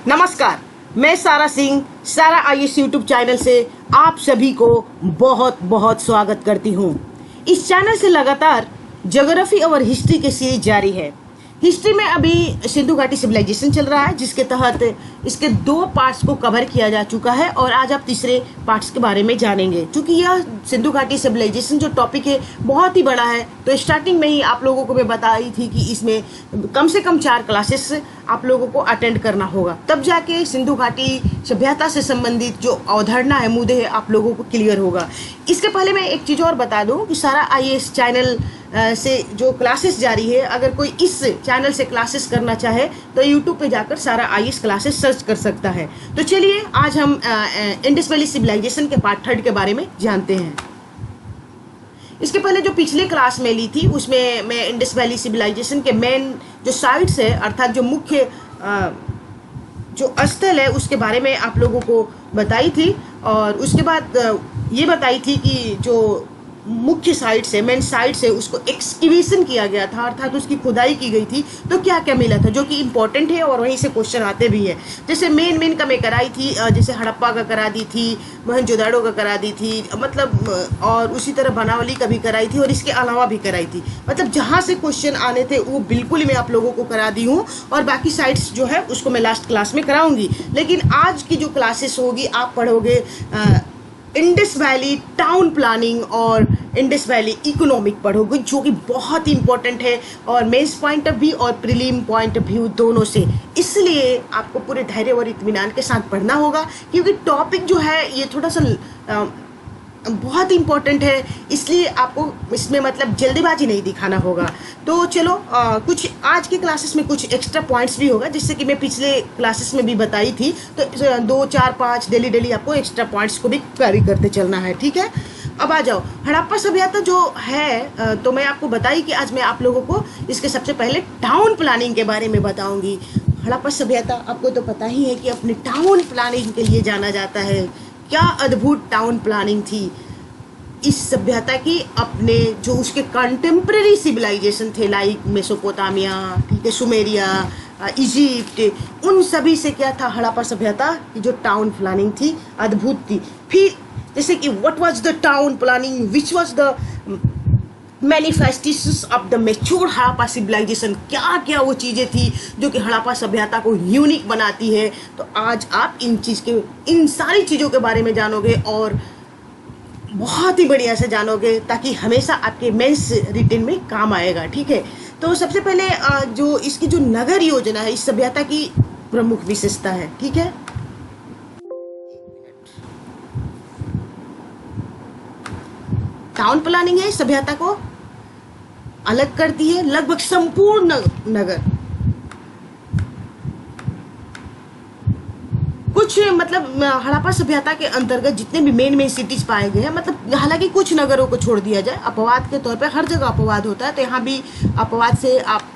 नमस्कार, मैं सारा सिंह सारा आईएएस यूट्यूब चैनल से आप सभी को बहुत बहुत स्वागत करती हूँ। इस चैनल से लगातार ज्योग्राफी और हिस्ट्री की सीरीज जारी है। हिस्ट्री में अभी सिंधु घाटी सिविलाइजेशन चल रहा है, जिसके तहत इसके 2 पार्ट्स को कवर किया जा चुका है और आज आप तीसरे पार्ट्स के बारे में जानेंगे। क्योंकि यह सिंधु घाटी सिविलाइजेशन जो टॉपिक है बहुत ही बड़ा है, तो स्टार्टिंग में ही आप लोगों को मैं बताई थी कि इसमें कम से कम 4 क्लासेस आप लोगों को अटेंड करना होगा, तब जाके सिंधु घाटी सभ्यता से संबंधित जो अवधारणा है, मुद्दे है, आप लोगों को क्लियर होगा। इसके पहले मैं एक चीज़ और बता दूं कि सारा आईएएस चैनल से जो क्लासेस जारी है, अगर कोई इस चैनल से क्लासेस करना चाहे तो यूट्यूब पे जाकर सारा आईएएस क्लासेस सर्च कर सकता है। तो चलिए आज हम इंडस वैली सिविलाइजेशन के पार्ट 3 के बारे में जानते हैं। इसके पहले जो पिछले क्लास में ली थी उसमें मैं इंडस वैली सिविलाइजेशन के मेन जो साइट्स है, अर्थात जो मुख्य जो स्थल है, उसके बारे में आप लोगों को बताई थी। और उसके बाद ये बताई थी कि जो मुख्य साइट्स है, मेन साइट्स है, उसको एक्सकैवेशन किया गया था, अर्थात उसकी खुदाई की गई थी, तो क्या क्या मिला था, जो कि इम्पोर्टेंट है और वहीं से क्वेश्चन आते भी है। जैसे मेन का मैं कराई थी, जैसे हड़प्पा का करा दी थी, मोहनजोदाड़ो का करा दी थी, मतलब और उसी तरह बनावली का भी कराई थी और इसके अलावा भी कराई थी। मतलब जहाँ से क्वेश्चन आने थे वो बिल्कुल मैं आप लोगों को करा दी हूँ, और बाकी साइट्स जो है उसको मैं लास्ट क्लास में कराऊंगी। लेकिन आज की जो क्लासेस होगी, आप पढ़ोगे इंडस वैली टाउन प्लानिंग और इंडस वैली इकोनॉमिक पढ़ोगे, जो कि बहुत ही इंपॉर्टेंट है और मेंस पॉइंट ऑफ व्यू और प्रीलिम पॉइंट ऑफ व्यू दोनों से। इसलिए आपको पूरे धैर्य और इत्मीनान के साथ पढ़ना होगा, क्योंकि टॉपिक जो है ये थोड़ा सा बहुत इंपॉर्टेंट है, इसलिए आपको इसमें मतलब जल्दीबाजी नहीं दिखाना होगा। तो चलो कुछ आज के क्लासेस में कुछ एक्स्ट्रा पॉइंट्स भी होगा, जिससे कि मैं पिछले क्लासेस में भी बताई थी। तो 2, 4, 5 डेली आपको एक्स्ट्रा पॉइंट्स को भी कैरी करते चलना है, ठीक है। अब आ जाओ हड़प्पा सभ्यता जो है, तो मैं आपको बताई कि आज मैं आप लोगों को इसके सबसे पहले टाउन प्लानिंग के बारे में बताऊंगी। हड़प्पा सभ्यता आपको तो पता ही है कि अपने टाउन प्लानिंग के लिए जाना जाता है। क्या अद्भुत टाउन प्लानिंग थी इस सभ्यता की। अपने जो उसके कंटेम्प्रेरी सिविलाइजेशन थे, लाइक मेसोपोटामिया, ठीक है, सुमेरिया, इजिप्ट, उन सभी से क्या था, हड़प्पा सभ्यता की जो टाउन प्लानिंग थी अद्भुत थी। फिर जैसे कि what was the town planning which was the manifestations of the mature Harappa civilization, क्या क्या वो चीज़ें थी जो कि हड़प्पा सभ्यता को यूनिक बनाती है। तो आज आप इन सारी चीज़ों के बारे में जानोगे और बहुत ही बढ़िया से जानोगे, ताकि हमेशा आपके मेंस रिटन में काम आएगा, ठीक है। तो सबसे पहले जो इसकी जो नगर योजना है, इस सभ्यता की प्रमुख विशेषता है, ठीक है। टाउन प्लानिंग है, सभ्यता को अलग करती है। लगभग संपूर्ण नगर, कुछ मतलब हड़प्पा सभ्यता के अंतर्गत जितने भी मेन सिटीज पाए गए हैं, मतलब हालांकि कुछ नगरों को छोड़ दिया जाए, अपवाद के तौर पे हर जगह अपवाद होता है, तो यहाँ भी अपवाद से आप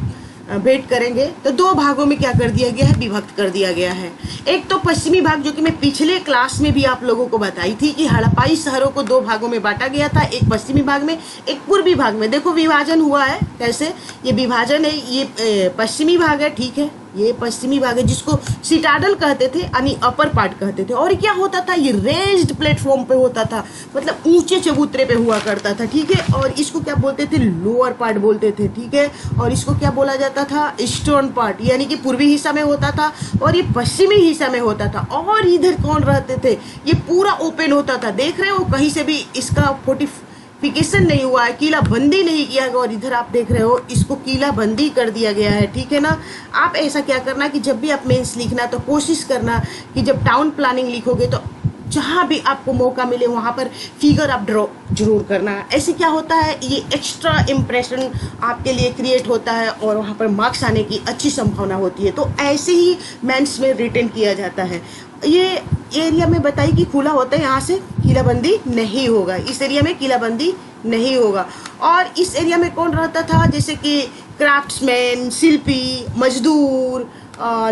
भेंट करेंगे। तो 2 भागों में क्या कर दिया गया है, विभक्त कर दिया गया है। एक तो पश्चिमी भाग, जो कि मैं पिछले क्लास में भी आप लोगों को बताई थी कि हड़प्पाई शहरों को 2 भागों में बांटा गया था, एक पश्चिमी भाग में, एक पूर्वी भाग में। देखो विभाजन हुआ है कैसे, ये विभाजन है, ये पश्चिमी भाग है, ठीक है, ये पश्चिमी भाग है, जिसको सिटाडल कहते थे, यानी अपर पार्ट कहते थे। और क्या होता था, ये रेज्ड प्लेटफॉर्म पे होता था, मतलब ऊंचे चबूतरे पे हुआ करता था, ठीक है। और इसको क्या बोलते थे, लोअर पार्ट बोलते थे, ठीक है। और इसको क्या बोला जाता था, ईस्टर्न पार्ट, यानी कि पूर्वी हिस्सा में होता था, और ये पश्चिमी हिस्सा में होता था। और इधर कौन रहते थे, ये पूरा ओपन होता था, देख रहे हो, कहीं से भी इसका फोर्टिफिकेशन नहीं हुआ है, किला बंदी नहीं किया गया। और इधर आप देख रहे हो, इसको किला बंदी कर दिया गया है, ठीक है ना। आप ऐसा क्या करना कि जब भी आप मेंस लिखना, तो कोशिश करना कि जब टाउन प्लानिंग लिखोगे तो जहाँ भी आपको मौका मिले वहाँ पर फिगर आप ड्रॉ जरूर करना। ऐसे क्या होता है, ये एक्स्ट्रा इम्प्रेशन आपके लिए क्रिएट होता है और वहाँ पर मार्क्स आने की अच्छी संभावना होती है। तो ऐसे ही मेंस में रिटन किया जाता है। ये एरिया में बताइए कि खुला होता है, यहाँ से किलाबंदी नहीं होगा, इस एरिया में किलाबंदी नहीं होगा। और इस एरिया में कौन रहता था, जैसे कि क्राफ्ट्समैन, शिल्पी, मजदूर,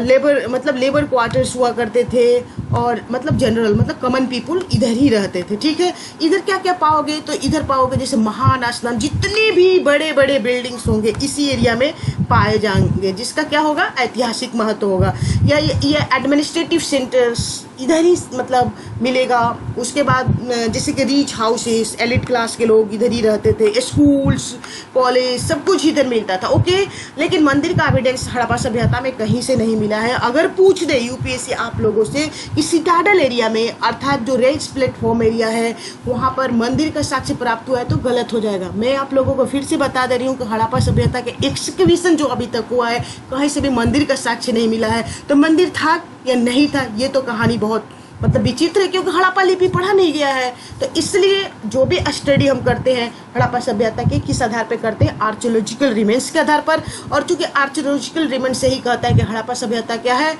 लेबर मतलब लेबर क्वार्टर्स हुआ करते थे, और मतलब जनरल मतलब कॉमन पीपुल इधर ही रहते थे। ठीक है, इधर क्या क्या पाओगे, तो इधर पाओगे जैसे महान आश्रम, जितने भी बड़े बड़े बिल्डिंग्स होंगे इसी एरिया में पाए जाएंगे, जिसका क्या होगा, ऐतिहासिक महत्व होगा। या ये एडमिनिस्ट्रेटिव सेंटर्स इधर ही मतलब मिलेगा। उसके बाद जैसे कि रिच हाउसेस, एलिट क्लास के लोग इधर ही रहते थे, स्कूल्स, कॉलेज, सब कुछ इधर मिलता था। ओके, लेकिन मंदिर का एविडेंस हड़प्पा सभ्यता में कहीं से नहीं मिला है। अगर पूछ दे यूपीएससी आप लोगों से कि सिटाडल एरिया में, अर्थात जो रेंज प्लेटफॉर्म एरिया है, वहाँ पर मंदिर का साक्ष्य प्राप्त हुआ है, तो गलत हो जाएगा। मैं आप लोगों को फिर से बता दे रही हूँ कि हड़प्पा सभ्यता के एक्सकवेशन जो अभी तक हुआ है, कहीं से भी मंदिर का साक्ष्य नहीं मिला है। तो मंदिर था या नहीं था, ये तो कहानी बहुत मतलब विचित्र है, क्योंकि हड़प्पा लिपि पढ़ा नहीं गया है। तो इसलिए जो भी स्टडी हम करते हैं हड़प्पा सभ्यता के किस आधार पर करते हैं, आर्कियोलॉजिकल रिमेन्स के आधार पर। और चूंकि आर्कियोलॉजिकल रिमेन्स से ही कहता है कि हड़प्पा सभ्यता क्या है,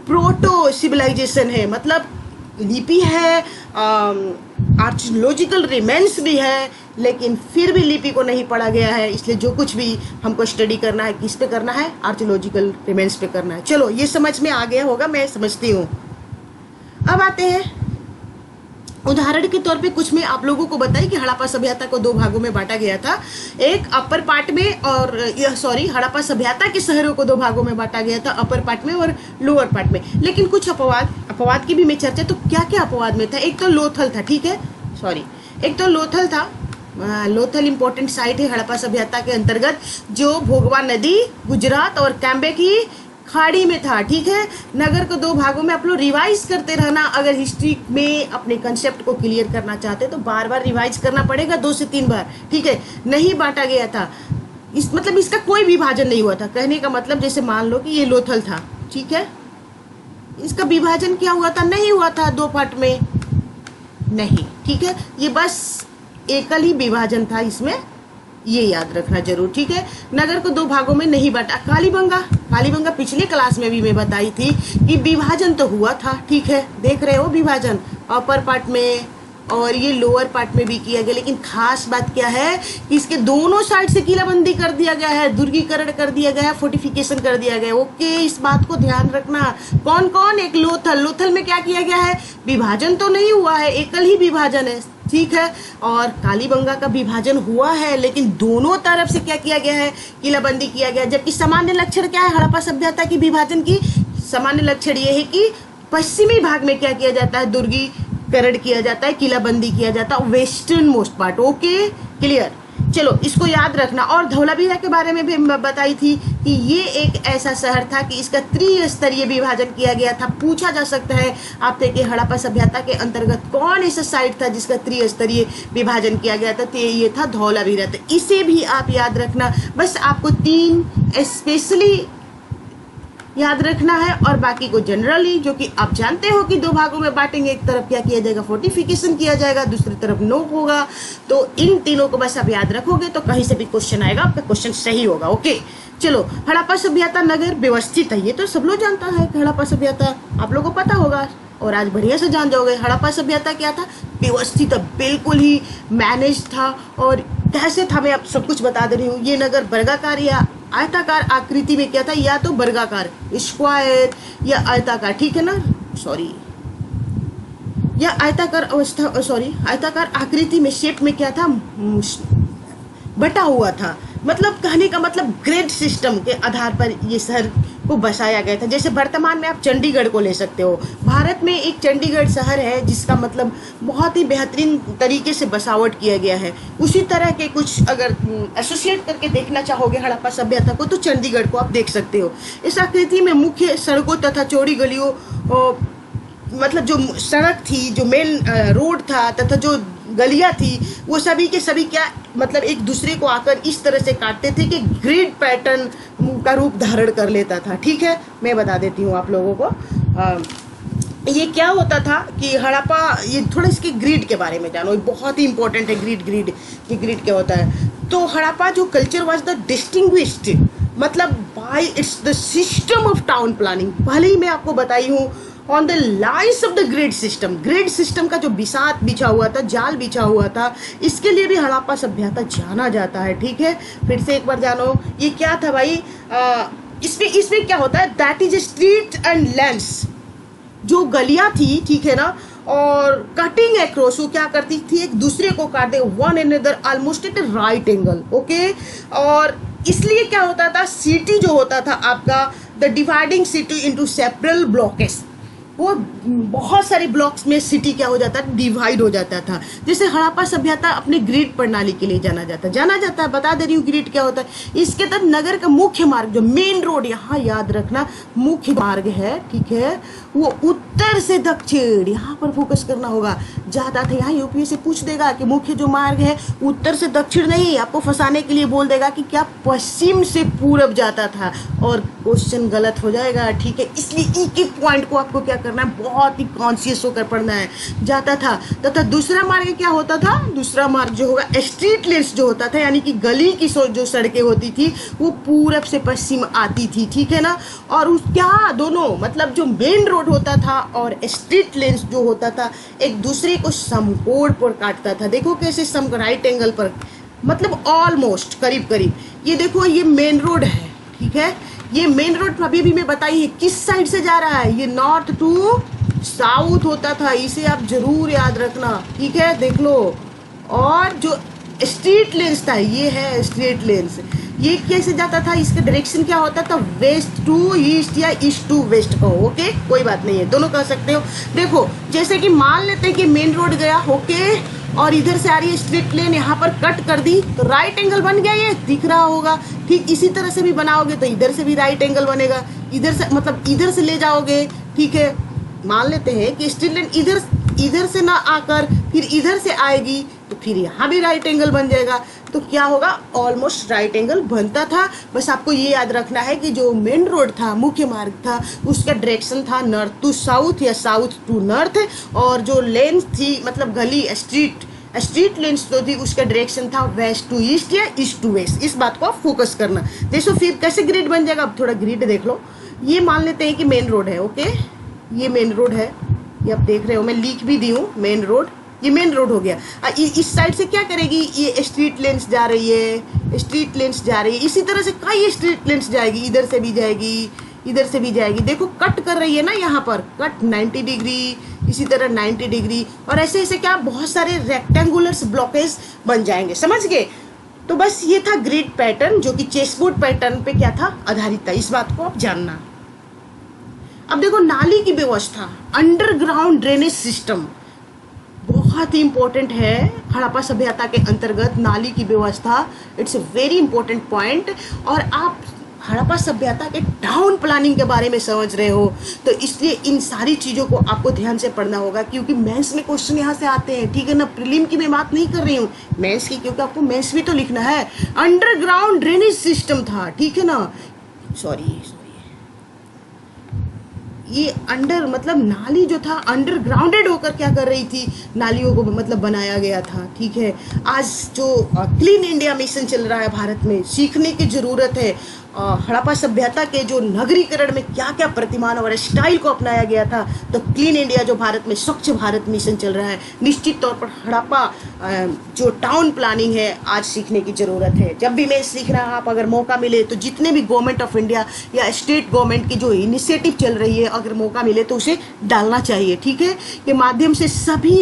प्रोटो सिविलाइजेशन है, मतलब लिपि है, आर्कियोलॉजिकल रिमेन्स भी है, लेकिन फिर भी लिपि को नहीं पढ़ा गया है। इसलिए जो कुछ भी हमको स्टडी करना है, किस पे करना है, आर्कियोलॉजिकल रिमेन्स पे करना है। चलो, ये समझ में आ गया होगा, मैं समझती हूँ। अब आते हैं उदाहरण के तौर पे कुछ मैं आप लोगों को बताई कि हड़प्पा सभ्यता को 2 भागों में बांटा गया था। एक अपर पार्ट में और हड़प्पा सभ्यता के शहरों को 2 भागों में बांटा गया था, अपर पार्ट में और लोअर पार्ट में। लेकिन कुछ अपवाद की भी मैं चर्चा, तो क्या क्या अपवाद में था। एक तो लोथल था, ठीक है, एक तो लोथल था। लोथल इंपॉर्टेंट साइट है हड़प्पा सभ्यता के अंतर्गत, जो भोगवा नदी, गुजरात और कैम्बे की खाड़ी में था। ठीक है, नगर को 2 भागों में आप लोग रिवाइज करते रहना। अगर हिस्ट्री में अपने कंसेप्ट को क्लियर करना चाहते तो बार बार रिवाइज करना पड़ेगा, 2 से 3 बार। ठीक है, नहीं बांटा गया था, मतलब इसका कोई विभाजन नहीं हुआ था। कहने का मतलब जैसे मान लो कि ये लोथल था, ठीक है, इसका विभाजन क्या हुआ था, नहीं हुआ था 2 पार्ट में, नहीं। ठीक है, ये बस एकल ही विभाजन था इसमें, ये याद रखना जरूर। ठीक है, नगर को 2 भागों में नहीं बांटा। कालीबंगा पिछले क्लास में भी मैं बताई थी कि विभाजन तो हुआ था। ठीक है, देख रहे हो विभाजन अपर पार्ट में और ये लोअर पार्ट में भी किया गया। लेकिन खास बात क्या है कि इसके दोनों साइड से किलाबंदी कर दिया गया है, दुर्गीकरण कर दिया गया है, फोर्टिफिकेशन कर दिया गया है। ओके, इस बात को ध्यान रखना। कौन कौन, एक लोथल में क्या किया गया है, विभाजन तो नहीं हुआ है, एकल ही विभाजन है। ठीक है, और कालीबंगा का विभाजन हुआ है, लेकिन दोनों तरफ से क्या किया गया है, किलाबंदी किया गया। जबकि सामान्य लक्षण क्या है हड़प्पा सभ्यता की विभाजन की, सामान्य लक्षण ये है कि पश्चिमी भाग में क्या किया जाता है, दुर्गीकरण किया जाता है, किलाबंदी किया जाता है, western most part. Okay, clear. चलो, इसको याद रखना। और धौलावीरा के बारे में भी बताई थी कि ये एक ऐसा शहर था कि इसका त्रिस्तरीय विभाजन किया गया था। पूछा जा सकता है आपसे कि हड़प्पा सभ्यता के अंतर्गत कौन ऐसा साइट था जिसका त्रिस्तरीय विभाजन किया गया था, तो ये था धौलावीरा। तो इसे भी आप याद रखना। बस आपको 3 स्पेशली याद रखना है और बाकी को जनरली, जो कि आप जानते हो कि 2 भागों में बांटेंगे। एक तरफ क्या किया जाएगा, फोर्टिफिकेशन किया जाएगा, दूसरी तरफ नो होगा। तो इन तीनों को बस आप याद रखोगे तो कहीं से भी क्वेश्चन आएगा, आपका क्वेश्चन सही होगा। ओके, चलो, हड़प्पा सभ्यता नगर व्यवस्थित है, ये तो सब लोग जानता है कि हड़प्पा सभ्यता आप लोगों को पता होगा और आज बढ़िया से जान जाओगे। हड़प्पा सभ्यता क्या था, व्यवस्थित, बिल्कुल ही मैनेज था। और कैसे था मैं आप सब कुछ बता दे रही हूँ। ये नगर वर्गाकार या आयताकार आकृति में क्या था, या तो वर्गाकार स्क्वायर या आयताकार, ठीक है ना, या आयताकार आकृति में, शेप में क्या था, बटा हुआ था। मतलब कहने का मतलब ग्रेड सिस्टम के आधार पर ये शहर को बसाया गया था। जैसे वर्तमान में आप चंडीगढ़ को ले सकते हो। भारत में एक चंडीगढ़ शहर है जिसका मतलब बहुत ही बेहतरीन तरीके से बसावट किया गया है। उसी तरह के कुछ अगर एसोसिएट करके देखना चाहोगे हड़प्पा सभ्यता को, तो चंडीगढ़ को आप देख सकते हो। इस आकृति में मुख्य सड़कों तथा चौड़ी गलियों, मतलब जो सड़क थी, जो मेन रोड था तथा जो गलियां थी, वो सभी के सभी क्या मतलब एक दूसरे को आकर इस तरह से काटते थे कि ग्रिड पैटर्न का रूप धारण कर लेता था। ठीक है, मैं बता देती हूँ आप लोगों को। ये क्या होता था कि हड़प्पा, ये थोड़ा इसके ग्रिड के बारे में जानो, बहुत ही इंपॉर्टेंट है ग्रिड कि ग्रिड क्या होता है। तो हड़प्पा जो कल्चर वाज द डिस्टिंग्विश्ड, मतलब bye it's the system of town planning. पहले ही मैं आपको बताई हूँ on the lines of the grid system का जो बिसात बिछा हुआ था, जाल बिछा हुआ था, इसके लिए भी हड़प्पा सभ्यता जाना जाता है। ठीक है, फिर से एक बार जानो, ये क्या था भाई, इसमें क्या होता है, that is a street and lens, जो गलियां थी, ठीक है ना, और कटिंग एक्रॉस, वो क्या करती थी, एक दूसरे को काटते, one another almost at right angle, okay. और इसलिए क्या होता था, सिटी जो होता था आपका, the dividing city into separate blocks, वो बहुत सारे ब्लॉक्स में सिटी क्या हो जाता है, डिवाइड हो जाता था। जैसे हड़प्पा सभ्यता अपने ग्रिड प्रणाली के लिए जाना जाता है, बता दे रही हूँ ग्रिड क्या होता है। इसके तहत नगर का मुख्य मार्ग, जो मेन रोड, यहाँ याद रखना मुख्य मार्ग है, ठीक है, वो उत्तर से दक्षिण, यहाँ पर फोकस करना होगा। ज्यादा था यहाँ यूपीएससी पूछ देगा कि मुख्य जो मार्ग है उत्तर से दक्षिण नहीं, आपको फंसाने के लिए बोल देगा कि क्या पश्चिम से पूरब जाता था, और क्वेश्चन गलत हो जाएगा, ठीक है। इसलिए एक एक पॉइंट को आपको क्या करना है, बहुत ही कॉन्शियस होकर पढ़ना है। जाता था तथा दूसरा मार्ग क्या होता था, दूसरा मार्ग जो होगा स्ट्रीट लेंस जो होता था, यानी कि गली की जो सड़कें होती थी वो पूरब से पश्चिम आती थी, ठीक है ना। और उस क्या दोनों, मतलब जो मेन रोड होता था और स्ट्रीट लेंस जो होता था, एक दूसरे को समकोण पर काटता था। देखो कैसे राइट एंगल पर, मतलब ऑलमोस्ट करीब करीब। ये देखो ये मेन रोड है, ठीक है, ये मेन रोड अभी भी मैं बताई है किस साइड से जा रहा है, ये नॉर्थ टू साउथ होता था, इसे आप जरूर याद रखना, ठीक है, देख लो। और जो स्ट्रीट लेंस था, ये है स्ट्रीट लेंस, ये कैसे जाता था, इसका डायरेक्शन क्या होता था, वेस्ट टू ईस्ट या ईस्ट टू वेस्ट कहो, ओके, कोई बात नहीं है, दोनों कह सकते हो। देखो जैसे कि मान लेते हैं कि मेन रोड गया, ओके, और इधर से आ रही है स्ट्रीट लेन, यहाँ पर कट कर दी तो राइट एंगल बन गया, ये दिख रहा होगा। ठीक इसी तरह से भी बनाओगे तो इधर से भी राइट एंगल बनेगा, इधर से मतलब इधर से ले जाओगे, ठीक है। मान लेते हैं कि स्ट्रीट लेन इधर से ना आकर फिर इधर से आएगी तो फिर यहाँ भी राइट एंगल बन जाएगा, तो क्या होगा, ऑलमोस्ट राइट एंगल बनता था। बस आपको ये याद रखना है कि जो मेन रोड था, मुख्य मार्ग था, उसका डायरेक्शन था नॉर्थ टू साउथ या साउथ टू नॉर्थ, और जो लेन थी मतलब गली स्ट्रीट लेंस जो थी उसका डायरेक्शन था वेस्ट टू ईस्ट या ईस्ट टू वेस्ट। इस बात को आप फोकस करना। देखो फिर कैसे ग्रिड बन जाएगा, अब थोड़ा ग्रिड देख लो। ये मान लेते हैं कि मेन रोड है, ओके, ये मेन रोड है, ये आप देख रहे हो, मैं लिख भी दी हूँ मेन रोड, ये मेन रोड हो गया। इस साइड से क्या करेगी, ये स्ट्रीट लेंस जा रही है, स्ट्रीट लेंस जा रही है, इसी तरह से कई स्ट्रीट लेंस जाएगी, इधर से भी जाएगी, इधर से भी जाएगी। देखो कट कर रही है ना, यहाँ पर कट 90 डिग्री, इसी तरह 90 डिग्री, और ऐसे ऐसे क्या बहुत सारे रेक्टेंगुलर ब्लॉकेज बन जाएंगे, समझ गए। तो बस ये था ग्रिड पैटर्न, जो कि चेसबोर्ड पैटर्न पे क्या था, आधारित था। इस बात को आप जानना। अब देखो नाली की व्यवस्था, अंडरग्राउंड ड्रेनेज सिस्टम बहुत ही इंपॉर्टेंट है। हड़प्पा सभ्यता के अंतर्गत नाली की व्यवस्था, it's a very important point. और आप हड़प्पा सभ्यता के टाउन प्लानिंग के बारे में समझ रहे हो, तो इसलिए इन सारी चीज़ों को आपको ध्यान से पढ़ना होगा, क्योंकि मेंस में क्वेश्चन यहाँ से आते हैं, ठीक है ना। प्रीलिम की मैं बात नहीं कर रही हूँ, मेंस की, क्योंकि आपको मेंस भी तो लिखना है। अंडरग्राउंड ड्रेनेज सिस्टम था, ठीक है ना, सॉरी ये अंडर मतलब नाली जो था अंडरग्राउंडेड होकर क्या कर रही थी, नालियों को मतलब बनाया गया था, ठीक है। आज जो क्लीन इंडिया मिशन चल रहा है भारत में, सीखने की जरूरत है। हड़प्पा सभ्यता के जो नगरीकरण में क्या क्या प्रतिमान और स्टाइल को अपनाया गया था, तो क्लीन इंडिया जो भारत में स्वच्छ भारत मिशन चल रहा है, निश्चित तौर पर हड़प्पा जो टाउन प्लानिंग है आज सीखने की ज़रूरत है। जब भी मैं सीखना, आप अगर मौका मिले तो जितने भी गवर्नमेंट ऑफ इंडिया या स्टेट गवर्नमेंट की जो इनिशिएटिव चल रही है, अगर मौका मिले तो उसे डालना चाहिए, ठीक है। के माध्यम से सभी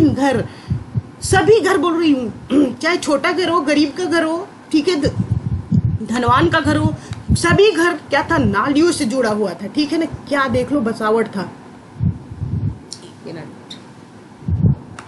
घर बोल रही हूँ, चाहे छोटा घर हो, गरीब का घर हो, ठीक है, धनवान का घर हो, सभी घर क्या था, नालियों से जुड़ा हुआ था, ठीक है ना। क्या देख लो बसावट था,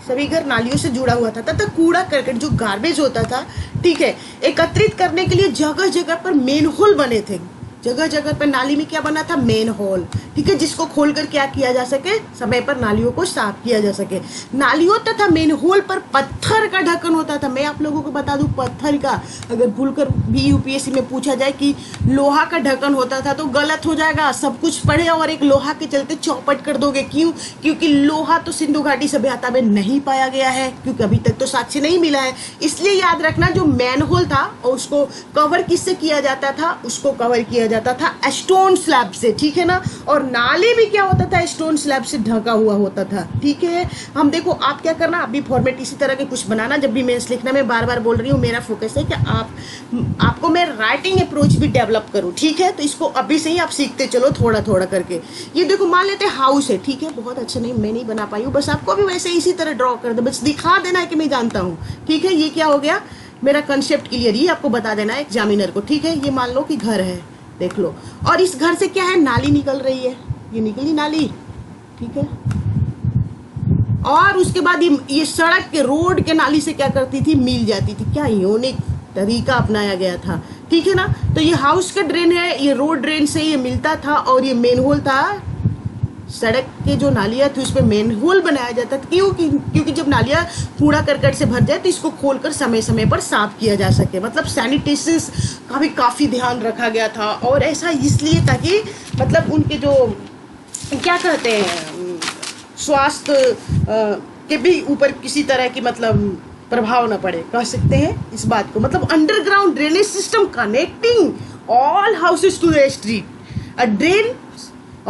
सभी घर नालियों से जुड़ा हुआ था तथा कूड़ा करकट जो गार्बेज होता था, ठीक है, एकत्रित करने के लिए जगह जगह पर मेन होल बने थे। जगह जगह पर नाली में क्या बना था, मेन होल, ठीक है, जिसको खोलकर क्या किया जा सके, समय पर नालियों को साफ किया जा सके। नालियों तथा मेन होल पर पत्थर का ढक्कन होता था। मैं आप लोगों को बता दूं, पत्थर का अगर भूलकर भी यूपीएससी में पूछा जाए कि लोहा का ढक्कन होता था तो गलत हो जाएगा। सब कुछ पढ़े और एक लोहा के चलते चौपट कर दोगे, क्यों, क्योंकि लोहा तो सिंधु घाटी सभ्यता में नहीं पाया गया है, क्योंकि अभी तक तो साक्ष्य नहीं मिला है। इसलिए याद रखना, जो मैन होल था उसको कवर किससे किया जाता था, उसको कवर किया जाता था स्टोन स्लैब से, ठीक है ना। और नाली भी क्या होता था, स्टोन स्लैब से ढका हुआ होता था, ठीक है। हम देखो, आप क्या करना, आप भी फॉर्मेट इसी तरह के कुछ बनाना। जब भी मेंस लिखना, मैं बार बार बोल रही हूँ, मेरा फोकस है कि आपको मैं राइटिंग अप्रोच भी डेवलप करूँ, ठीक है। तो इसको अभी से ही आप सीखते चलो थोड़ा थोड़ा करके। ये देखो, मान लेते हैं हाउस है, ठीक है, बहुत अच्छा नहीं, मैं नहीं बना पाई हूँ, बस आपको भी वैसे इसी तरह ड्रॉ कर दो, बस दिखा देना है कि मैं जानता हूँ, ठीक है। ये क्या हो गया, मेरा कंसेप्ट क्लियर, ये आपको बता देना है एग्जामिनर को, ठीक है। ये मान लो कि घर है, देख लो, और इस घर से क्या है, नाली निकल रही है, ये निकली नाली, ठीक है। और उसके बाद ये सड़क के, रोड के नाली से क्या करती थी, मिल जाती थी। क्या यूनिक तरीका अपनाया गया था, ठीक है ना। तो ये हाउस का ड्रेन है, ये रोड ड्रेन से ये मिलता था, और ये मेन होल था, सड़क के जो नालियाँ थी उसमें मेन होल बनाया जाता था। क्योंकि जब नालियाँ कूड़ा करकट से भर जाए तो इसको खोलकर समय समय पर साफ किया जा सके, मतलब सैनिटेशन का भी काफ़ी ध्यान रखा गया था। और ऐसा इसलिए ताकि मतलब उनके जो क्या कहते हैं, स्वास्थ्य के भी ऊपर किसी तरह की मतलब प्रभाव न पड़े, कह सकते हैं इस बात को। मतलब underground drainage system connecting all houses to the street, a drain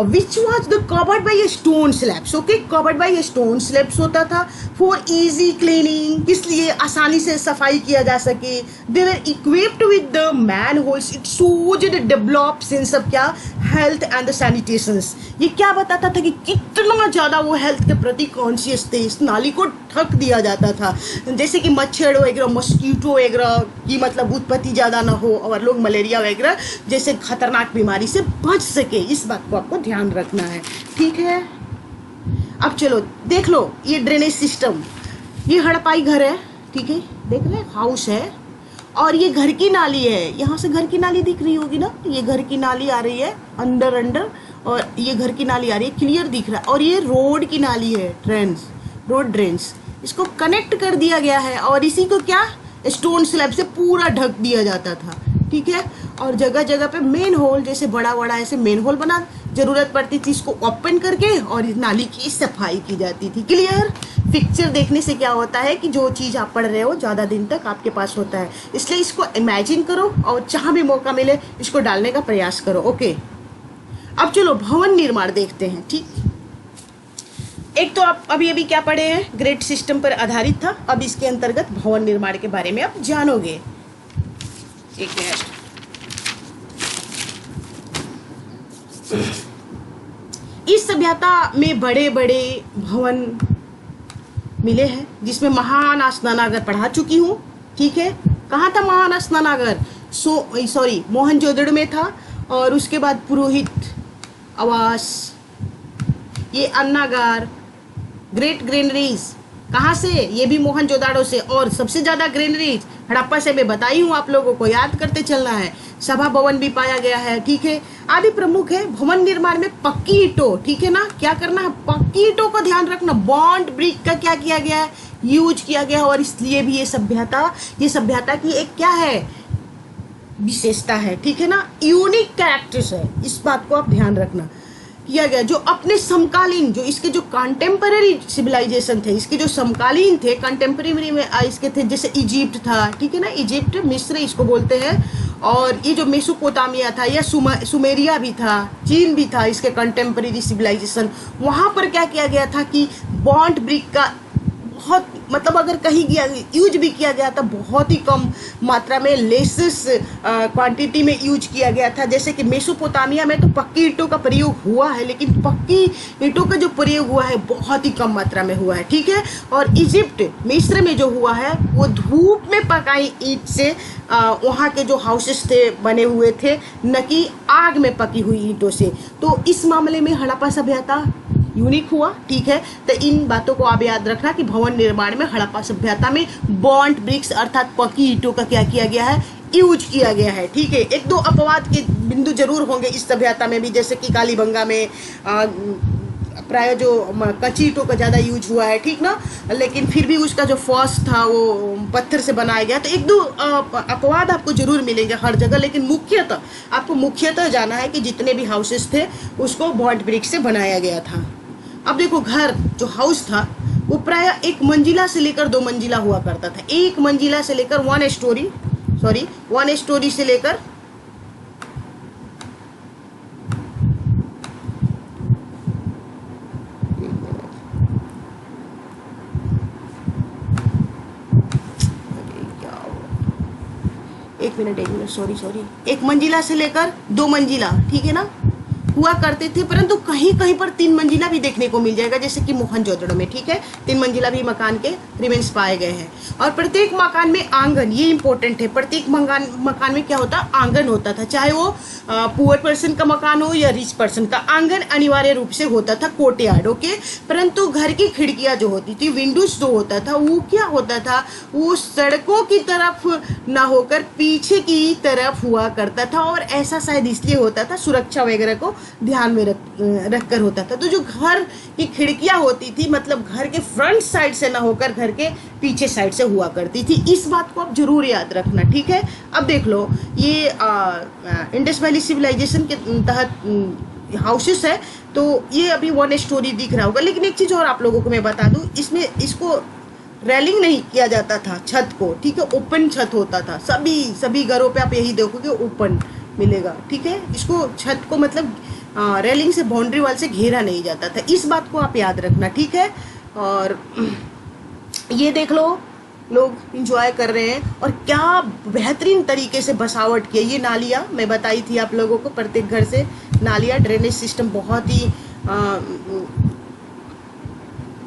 which was the covered by a stone slabs, okay, covered by a stone slabs होता था for easy cleaning, इसलिए आसानी से सफाई किया जा सके। they were equipped with the manholes, it shows the developed sense of क्या, health and the sanitations। ये क्या बताता था कि कितना ज़्यादा वो हेल्थ के प्रति कॉन्शियस थे। इस नाली को ढक दिया जाता था, जैसे कि मच्छर वगैरह, मस्कीटो वगैरह की मतलब उत्पत्ति ज़्यादा ना हो, और लोग मलेरिया वगैरह जैसे खतरनाक बीमारी से बच सके, इस बात को आपको ध्यान रखना है, ठीक है। अब चलो देख लो, ये ड्रेनेज सिस्टम, ये हड़पाई घर है, ठीक है, देख रहे हैं, हाउस है, और ये घर की नाली है, यहाँ से घर की नाली दिख रही होगी ना, ये घर की नाली आ रही है अंडर, और ये घर की नाली आ रही है, क्लियर दिख रहा है। और ये रोड की नाली है, रोड ड्रेन्स, इसको कनेक्ट कर दिया गया है, और इसी को क्या, स्टोन स्लैब से पूरा ढक दिया जाता था, ठीक है। और जगह जगह पे मेन होल, जैसे बड़ा बड़ा ऐसे मेन होल बना, जरूरत पड़ती थी इसको ओपन करके और इस नाली की सफाई की जाती थी, क्लियर। पिक्चर देखने से क्या होता है कि जो चीज़ आप पढ़ रहे हो ज़्यादा दिन तक आपके पास होता है, इसलिए इसको इमेजिन करो और जहाँ भी मौका मिले इसको डालने का प्रयास करो, ओके। अब चलो भवन निर्माण देखते हैं, ठीक। एक तो आप अभी क्या पढ़े हैं, ग्रेड सिस्टम पर आधारित था, अब इसके अंतर्गत भवन निर्माण के बारे में आप जानोगे। एक मिनट, इस सभ्यता में बड़े बड़े भवन मिले हैं, जिसमें महान स्नानागार पढ़ा चुकी हूँ, ठीक है। कहाँ था महान स्नानागार, मोहनजोदड़ो में था, और उसके बाद पुरोहित आवास, ये अन्नागार, ग्रेट ग्रेनरीज कहाँ से, ये भी मोहनजोदड़ो से, और सबसे ज़्यादा ग्रेनरीज हड़प्पा से मैं बताई हूँ, आप लोगों को याद करते चलना है। सभा भवन भी पाया गया है, ठीक है। आदि प्रमुख है। भवन निर्माण में पक्की ईंटों, ठीक है ना, क्या करना है, पक्की ईंटों का ध्यान रखना। बॉन्ड ब्रिक का क्या किया गया है, यूज किया गया है, और इसलिए भी ये सभ्यता की एक क्या है, विशेषता है, ठीक है ना, यूनिक कैरेक्टर्स है, इस बात को आप ध्यान रखना। किया गया जो अपने समकालीन, जो इसके जो कंटेम्पररी सिविलाइजेशन थे, इसके जो समकालीन थे, कंटेम्पररी में इसके थे, जैसे इजिप्ट था, ठीक है ना, इजिप्ट, मिस्र इसको बोलते हैं, और ये जो मेसोपोटामिया था, या सुमेरिया भी था, चीन भी था, इसके कंटेम्पररी सिविलाइजेशन, वहाँ पर क्या किया गया था कि बॉन्ड ब्रिक का बहुत मतलब अगर कहीं यूज भी किया गया था, बहुत ही कम मात्रा में, लेसेस क्वांटिटी में यूज किया गया था। जैसे कि मेसोपोटामिया में तो पक्की ईंटों का प्रयोग हुआ है, लेकिन पक्की ईंटों का जो प्रयोग हुआ है बहुत ही कम मात्रा में हुआ है, ठीक है। और इजिप्ट, मिस्र में जो हुआ है वो धूप में पकाई ईंट से वहाँ के जो हाउसेस थे बने हुए थे, न कि आग में पकी हुई ईंटों से। तो इस मामले में हड़प्पा सभ्यता यूनिक हुआ, ठीक है। तो इन बातों को आप याद रखना कि भवन निर्माण में हड़प्पा सभ्यता में बॉन्ड ब्रिक्स अर्थात पक्की ईंटों का क्या किया गया है, यूज किया गया है, ठीक है। एक दो अपवाद के बिंदु जरूर होंगे इस सभ्यता में भी, जैसे कि कालीबंगा में प्राय जो कच्ची ईंटों का ज़्यादा यूज हुआ है, ठीक ना, लेकिन फिर भी उसका जो फर्श था वो पत्थर से बनाया गया। तो एक दो अपवाद आपको जरूर मिलेंगे हर जगह, लेकिन मुख्यतः जाना है कि जितने भी हाउसेस थे उसको बॉन्ड ब्रिक से बनाया गया था। अब देखो, घर जो हाउस था वो प्राय 1 मंजिला से लेकर 2 मंजिला हुआ करता था। 1 मंजिला से लेकर 1 स्टोरी से लेकर एक मिनट सॉरी, एक मंजिला से लेकर 2 मंजिला, ठीक है ना, हुआ करते थे, परंतु कहीं कहीं पर 3 मंजिला भी देखने को मिल जाएगा, जैसे कि मोहनजोदड़ो में, ठीक है, 3 मंजिला भी मकान के रिमेन्स पाए गए हैं। और प्रत्येक मकान में आंगन, ये इंपॉर्टेंट है, प्रत्येक मकान में क्या होता, आंगन होता था, चाहे वो पुअर पर्सन का मकान हो या रिच पर्सन का, आंगन अनिवार्य रूप से होता था, कोर्टयार्ड, ओके। परंतु घर की खिड़कियां जो होती थी, विंडोज जो होता था, वो क्या होता था, वो सड़कों की तरफ ना होकर पीछे की तरफ हुआ करता था, और ऐसा शायद इसलिए होता था, सुरक्षा वगैरह को ध्यान में रख कर होता था। तो जो घर की खिड़कियां होती थी, मतलब घर के फ्रंट साइड से ना होकर घर के पीछे साइड से हुआ करती थी। इस बात को आप जरूर याद रखना, ठीक है। अब देख लो, ये इंडस वैली सिविलाइजेशन के तहत हाउसेस है, तो ये अभी 1 स्टोरी दिख रहा होगा, लेकिन एक चीज और आप लोगों को मैं बता दूं, इसमें इसको रेलिंग नहीं किया जाता था छत को, ठीक है, ओपन छत होता था। सभी घरों पे आप यही देखोगे, ओपन मिलेगा, ठीक है। इसको छत को मतलब रेलिंग से, बाउंड्री वाल से घेरा नहीं जाता था, इस बात को आप याद रखना, ठीक है। और ये देख लो, लोग इंजॉय कर रहे हैं, और क्या बेहतरीन तरीके से बसावट की है। ये नालियाँ मैं बताई थी आप लोगों को, प्रत्येक घर से नालियाँ, ड्रेनेज सिस्टम बहुत ही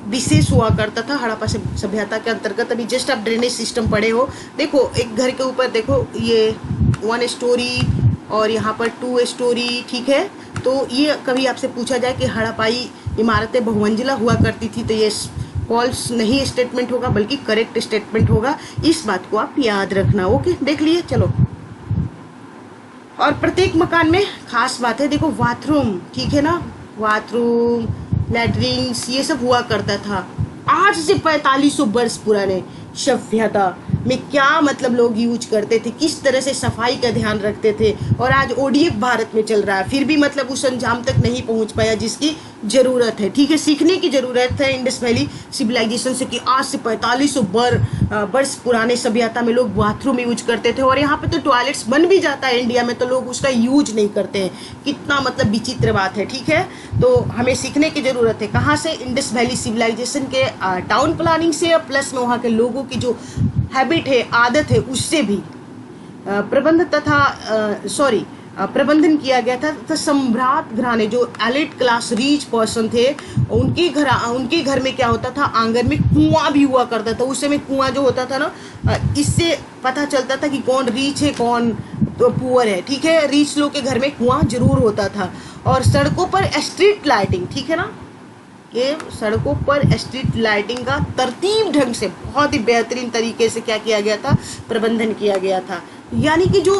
विशेष हुआ करता था हड़प्पा सभ्यता के अंतर्गत। अभी जस्ट आप ड्रेनेज सिस्टम पढ़े हो, देखो एक घर के ऊपर देखो, ये 1 स्टोरी और यहाँ पर 2 स्टोरी, ठीक है। तो ये कभी आपसे पूछा जाए कि हड़प्पाई इमारतें बहुमंजिला हुआ करती थी, तो ये फॉल्स नहीं स्टेटमेंट होगा, बल्कि करेक्ट स्टेटमेंट होगा। इस बात को आप याद रखना, ओके। देख लिए, चलो। और प्रत्येक मकान में खास बात है, देखो बाथरूम, ठीक है ना, बाथरूम, लैट्रिन्स, ये सब हुआ करता था। आज से 4500 वर्ष पुराने सभ्यता में क्या मतलब लोग यूज करते थे, किस तरह से सफाई का ध्यान रखते थे, और आज ओडीएफ भारत में चल रहा है, फिर भी मतलब उस अंजाम तक नहीं पहुंच पाया जिसकी जरूरत है, ठीक है। सीखने की जरूरत है इंडस वैली सिविलाइजेशन से, कि आज से 4500 वर्ष पुराने सभ्यता में लोग बाथरूम यूज करते थे, और यहाँ पे तो टॉयलेट्स बन भी जाता है इंडिया में, तो लोग उसका यूज नहीं करते हैं। कितना मतलब विचित्र बात है, ठीक है। तो हमें सीखने की जरूरत है, कहाँ से, इंडस वैली सिविलाइजेशन के टाउन प्लानिंग से, प्लस में वहाँ के लोगों की जो हैबिट है, आदत है, उससे भी प्रबंधन किया गया था। तो सम्राट घराने, जो एलिट क्लास रिच पर्सन थे, उनके घर में क्या होता था, आंगन में कुआं भी हुआ करता था। उस समय कुआं जो होता था ना, इससे पता चलता था कि कौन रिच है, कौन तो पुअर है, ठीक है। रिच लोग के घर में कुआं जरूर होता था। और सड़कों पर स्ट्रीट लाइटिंग, ठीक है ना, ये सड़कों पर स्ट्रीट लाइटिंग का तरतीब ढंग से, बहुत ही बेहतरीन तरीके से क्या किया गया था, प्रबंधन किया गया था। यानी कि जो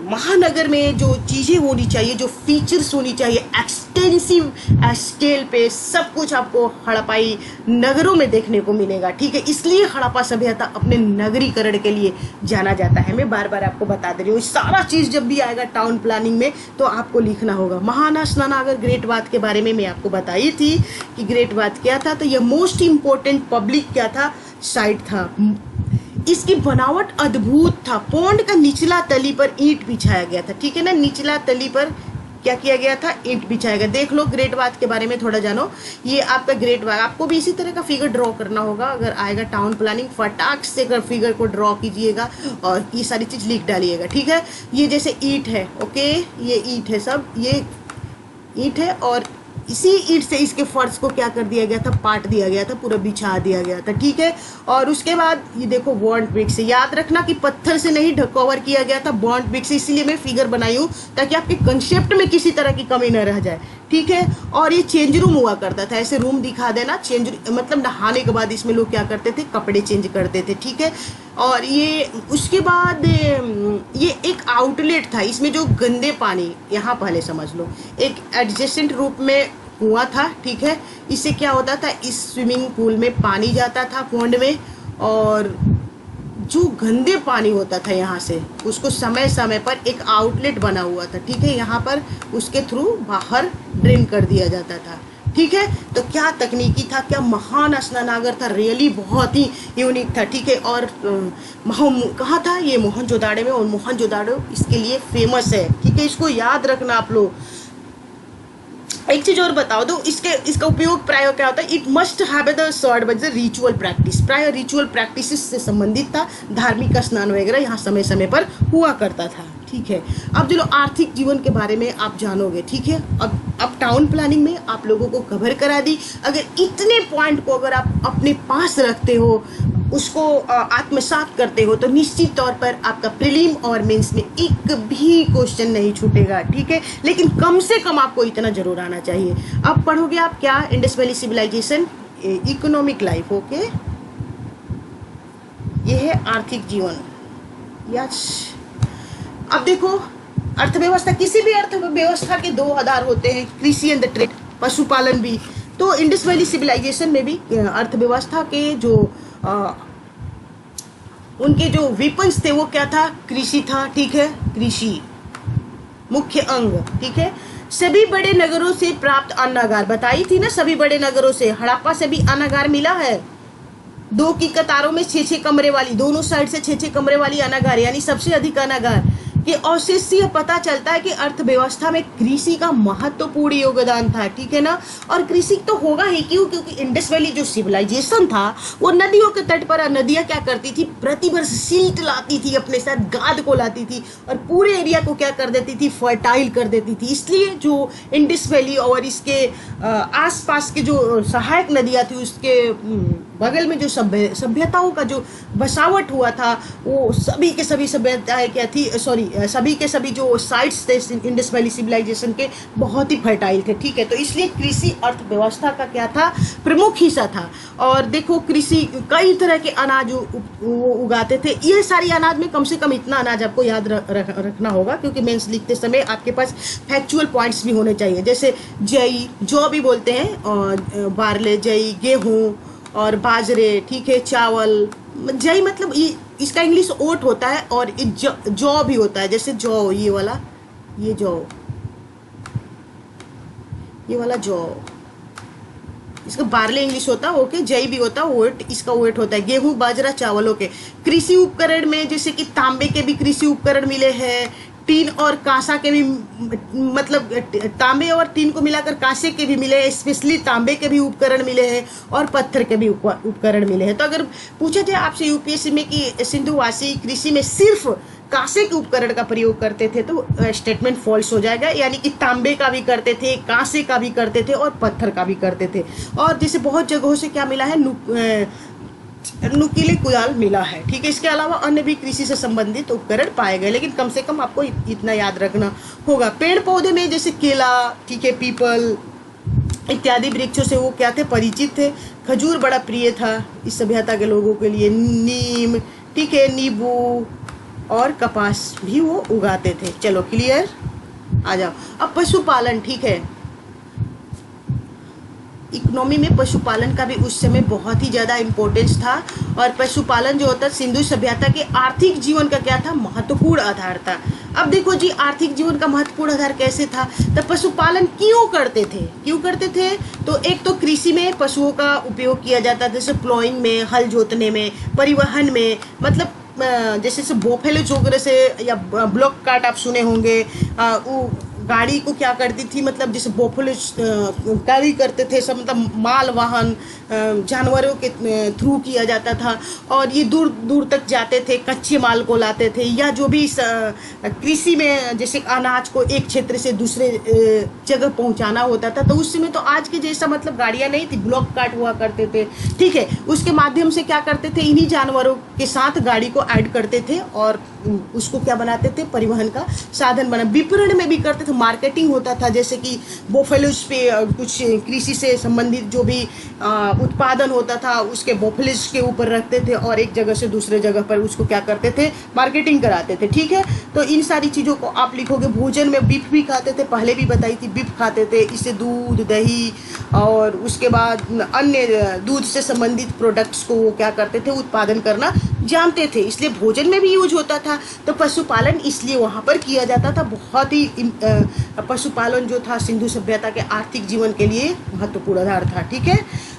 महानगर में जो चीज़ें होनी चाहिए, जो फीचर्स होनी चाहिए, एक्सटेंसिव स्केल पे सब कुछ आपको हड़प्पाई नगरों में देखने को मिलेगा, ठीक है। इसलिए हड़प्पा सभ्यता अपने नगरीकरण के लिए जाना जाता है। मैं बार बार आपको बता दे रही हूँ, सारा चीज़ जब भी आएगा टाउन प्लानिंग में तो आपको लिखना होगा। महाना स्नानागार ग्रेट बाथ के बारे में मैं आपको बताई थी कि ग्रेट बाथ क्या था, तो यह मोस्ट इम्पोर्टेंट पब्लिक क्या था, साइट था। इसकी बनावट अद्भुत था। पौंड का निचला तली पर ईंट बिछाया गया था, ठीक है ना, निचला तली पर क्या किया गया था, ईंट बिछाया गया। देख लो, ग्रेट बाथ के बारे में थोड़ा जानो। ये आपका ग्रेट बाथ, आपको भी इसी तरह का फिगर ड्रॉ करना होगा। अगर आएगा टाउन प्लानिंग, फटाक से कर फिगर को ड्रॉ कीजिएगा और ये सारी चीज लिख डालिएगा, ठीक है। ये जैसे ईंट है, ओके, ये ईंट है, सब ये ईंट है, और इसी ईंट से इसके फर्श को क्या कर दिया गया था, पाट दिया गया था, पूरा बिछा दिया गया था, ठीक है। और उसके बाद ये देखो बॉन्ड ब्रिक से, याद रखना कि पत्थर से नहीं कवर किया गया था, बॉन्ड ब्रिक से, इसीलिए मैं फिगर बनाई हूँ ताकि आपके कंसेप्ट में किसी तरह की कमी न रह जाए, ठीक है। और ये चेंज रूम हुआ करता था, ऐसे रूम दिखा देना, चेंज मतलब नहाने के बाद इसमें लोग क्या करते थे, कपड़े चेंज करते थे, ठीक है। और ये उसके बाद ये एक आउटलेट था, इसमें जो गंदे पानी, यहाँ पहले समझ लो, एक एडजेसेंट रूप में कुआं था, ठीक है। इससे क्या होता था, इस स्विमिंग पूल में पानी जाता था पौंड में, और जो गंदे पानी होता था यहाँ से, उसको समय समय पर एक आउटलेट बना हुआ था, ठीक है, यहाँ पर उसके थ्रू बाहर ड्रेन कर दिया जाता था, ठीक है। तो क्या तकनीकी था, क्या महान स्नानागार था, रियली बहुत ही यूनिक था, ठीक है। और कहाँ था ये, मोहनजोदाड़ो में, और मोहनजोदाड़ो इसके लिए फेमस है, ठीक है, इसको याद रखना आप लोग। एक चीज और बताओ दो, इसका उपयोग प्राय क्या होता है, it must have the sort but the ritual practice, प्राय रिचुअल प्रैक्टिस से संबंधित था, धार्मिक स्नान वगैरह यहाँ समय समय पर हुआ करता था। ठीक है, अब चलो आर्थिक जीवन के बारे में आप जानोगे। ठीक है, अब टाउन प्लानिंग में आप लोगों को कवर करा दी। अगर इतने पॉइंट को अगर आप अपने पास रखते हो, उसको आत्मसात करते हो, तो निश्चित तौर पर आपका प्रीलिम और मेंस में एक भी क्वेश्चन नहीं छूटेगा। ठीक है, लेकिन कम से कम आपको इतना जरूर आना चाहिए। अब पढ़ोगे आप क्या, Indus valley civilization, economic life. Okay, ये है आर्थिक जीवन। यस, अब देखो अर्थव्यवस्था, किसी भी अर्थव्यवस्था के दो आधार होते हैं, कृषि एंड ट्रेड, पशुपालन भी। तो इंडस वैली सिविलाइजेशन में भी अर्थव्यवस्था के जो उनके जो वेपन्स थे वो क्या था, कृषि था। ठीक है, कृषि मुख्य अंग। ठीक है, सभी बड़े नगरों से प्राप्त अन्नागार, बताई थी ना, सभी बड़े नगरों से, हड़प्पा से भी अन्नागार मिला है। 2 की कतारों में 6-6 कमरे वाली, दोनों साइड से 6-6 कमरे वाली अनागार, यानी सबसे अधिक अनागार के अवशेष से पता चलता है कि अर्थव्यवस्था में कृषि का महत्वपूर्ण योगदान था। ठीक है ना, और कृषि तो होगा ही, क्यों, क्योंकि इंडस वैली जो सिविलाइजेशन था वो नदियों के तट पर, नदियां क्या करती थी, प्रतिवर्ष सिल्ट लाती थी अपने साथ, गाद को लाती थी और पूरे एरिया को क्या कर देती थी, फर्टाइल कर देती थी। इसलिए जो इंडस वैली और इसके आसपास के जो सहायक नदियां थी, उसके बगल में जो सभ्यताओं का जो बसावट हुआ था, वो सभी के सभी सभ्यताएं क्या थी, सभी के सभी जो साइट्स थे इंडस वैली सिविलाइजेशन के, बहुत ही फर्टाइल थे। ठीक है, तो इसलिए कृषि अर्थव्यवस्था का क्या था, प्रमुख हिस्सा था। और देखो कृषि कई तरह के अनाज वो उगाते थे। ये सारी अनाज में कम से कम इतना अनाज आपको याद रखना होगा, क्योंकि मेंस लिखते समय आपके पास फैक्चुअल पॉइंट्स भी होने चाहिए, जैसे जई, जौ भी बोलते हैं, और बारले, जई, गेहूँ और बाजरे। ठीक है, चावल, जई मतलब ये इसका इंग्लिश ओट होता है, और जौ भी होता है, जैसे जौ, ये वाला, ये जौ, ये वाला जौ, इसका बारले इंग्लिश होता है। ओके, जई भी होता है, ओट, इसका ओट होता है। गेहूं, बाजरा, चावल। ओके, कृषि उपकरण में जैसे कि तांबे के भी कृषि उपकरण मिले हैं, टीन और कांसा के भी, मतलब तांबे और टीन को मिलाकर कांसे के भी मिले हैं, स्पेशली तांबे के भी उपकरण मिले हैं, और पत्थर के भी उपकरण मिले हैं। तो अगर पूछा जाए आपसे यूपीएससी में कि सिंधुवासी कृषि में सिर्फ कांसे के उपकरण का प्रयोग करते थे, तो स्टेटमेंट फॉल्स हो जाएगा, यानी कि तांबे का भी करते थे, कांसे का भी करते थे, और पत्थर का भी करते थे। और जैसे बहुत जगहों से क्या मिला है, नुकीले कुदाल मिला है। ठीक है, इसके अलावा अन्य भी कृषि से संबंधित उपकरण पाए गए, लेकिन कम से कम आपको इतना याद रखना होगा। पेड़ पौधे में जैसे केला, ठीक है, पीपल इत्यादि वृक्षों से वो क्या थे, परिचित थे। खजूर बड़ा प्रिय था इस सभ्यता के लोगों के लिए। नीम, ठीक है, नींबू और कपास भी वो उगाते थे। चलो क्लियर, आ जाओ। अब पशुपालन, ठीक है, इकोनॉमी में पशुपालन का भी उस समय बहुत ही ज़्यादा इम्पोर्टेंस था। और पशुपालन जो होता है सिंधु सभ्यता के आर्थिक जीवन का क्या था, महत्वपूर्ण आधार था। अब देखो जी, आर्थिक जीवन का महत्वपूर्ण आधार कैसे था, तो पशुपालन क्यों करते थे, तो एक तो कृषि में पशुओं का उपयोग किया जाता था, जैसे प्लॉइंग में, हल जोतने में, परिवहन में, मतलब जैसे बोफेलो वगैरह से, या ब्लॉक कार्ट आप सुने होंगे, वो गाड़ी को क्या करती थी, मतलब जैसे बोफेलो कैरी करते थे सब, मतलब माल वाहन जानवरों के थ्रू किया जाता था, और ये दूर दूर तक जाते थे, कच्चे माल को लाते थे, या जो भी कृषि में जैसे अनाज को एक क्षेत्र से दूसरे जगह पहुंचाना होता था, तो उस समय तो आज के जैसा मतलब गाड़ियां नहीं थी, ब्लॉक कार्ट हुआ करते थे। ठीक है, उसके माध्यम से क्या करते थे, इन्हीं जानवरों के साथ गाड़ी को ऐड करते थे और उसको क्या बनाते थे, परिवहन का साधन बना। विपणन में भी करते थे, मार्केटिंग होता था, जैसे कि बोफेलोज पे कुछ कृषि से संबंधित जो भी उत्पादन होता था उसके बोफेलोज के ऊपर रखते थे, और एक जगह से दूसरे जगह पर उसको क्या करते थे, मार्केटिंग कराते थे। ठीक है, तो इन सारी चीज़ों को आप लिखोगे। भोजन में बीफ भी खाते थे, पहले भी बताई थी, बीफ खाते थे, इससे दूध, दही और उसके बाद अन्य दूध से संबंधित प्रोडक्ट्स को वो क्या करते थे, उत्पादन करना जानते थे, इसलिए भोजन में भी यूज होता था। तो पशुपालन इसलिए वहाँ पर किया जाता था। बहुत ही पशुपालन जो था सिंधु सभ्यता के आर्थिक जीवन के लिए महत्वपूर्ण आधार था। ठीक है,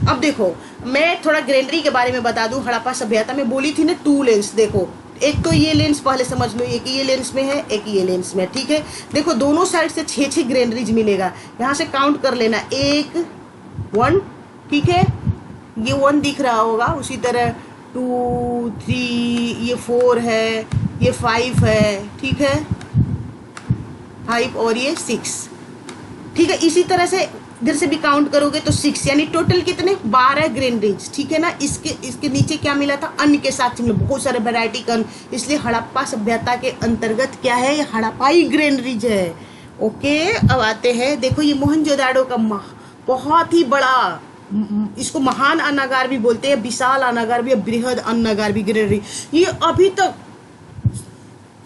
अब देखो मैं थोड़ा ग्रेनरी के बारे में बता दूं। हड़प्पा सभ्यता में बोली थी ना, 2 लेन्स, देखो एक तो ये लेंस पहले समझ लो, एक ये लेंस में है, एक ये लेंस में, ठीक है। देखो दोनों साइड से 6 ग्रेनरीज मिलेगा, यहाँ से काउंट कर लेना, 1 1, ठीक है, ये 1 दिख रहा होगा। उसी तरह 2 3, ये 4 है, ये 5 है, ठीक है, 5 और ये 6, ठीक है। इसी तरह से इधर से भी काउंट करोगे तो 6, यानी टोटल कितने 12 ग्रेनरीज, ठीक है ना। इसके नीचे क्या मिला था, अन्न के साथ मिला, बहुत सारे वैरायटी का अन्न, इसलिए हड़प्पा सभ्यता के अंतर्गत क्या है, ये हड़प्पाई ग्रेनरीज है। ओके, अब आते हैं, देखो ये मोहनजोदाड़ो का बहुत ही बड़ा, इसको महान अन्नागार भी बोलते हैं, विशाल अन्नागार भी, बृहद अन्नागार भी, ग्रेनरी। ये अभी तक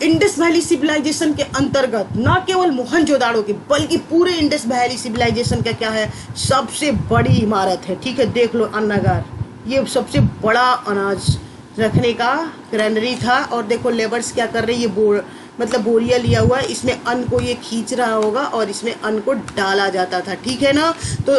इंडस वैली सिविलाइजेशन के अंतर्गत न केवल मोहनजोदाड़ो के बल्कि पूरे इंडस वैली सिविलाइजेशन का क्या है, सबसे बड़ी इमारत है, ठीक है। देख लो अन्नागार, ये सबसे बड़ा अनाज रखने का ग्रैनरी था। और देखो लेबर्स क्या कर रहे हैं, ये मतलब बोरिया लिया हुआ है, इसमें अन्न को ये खींच रहा होगा और इसमें अन्न को डाला जाता था, ठीक है ना। तो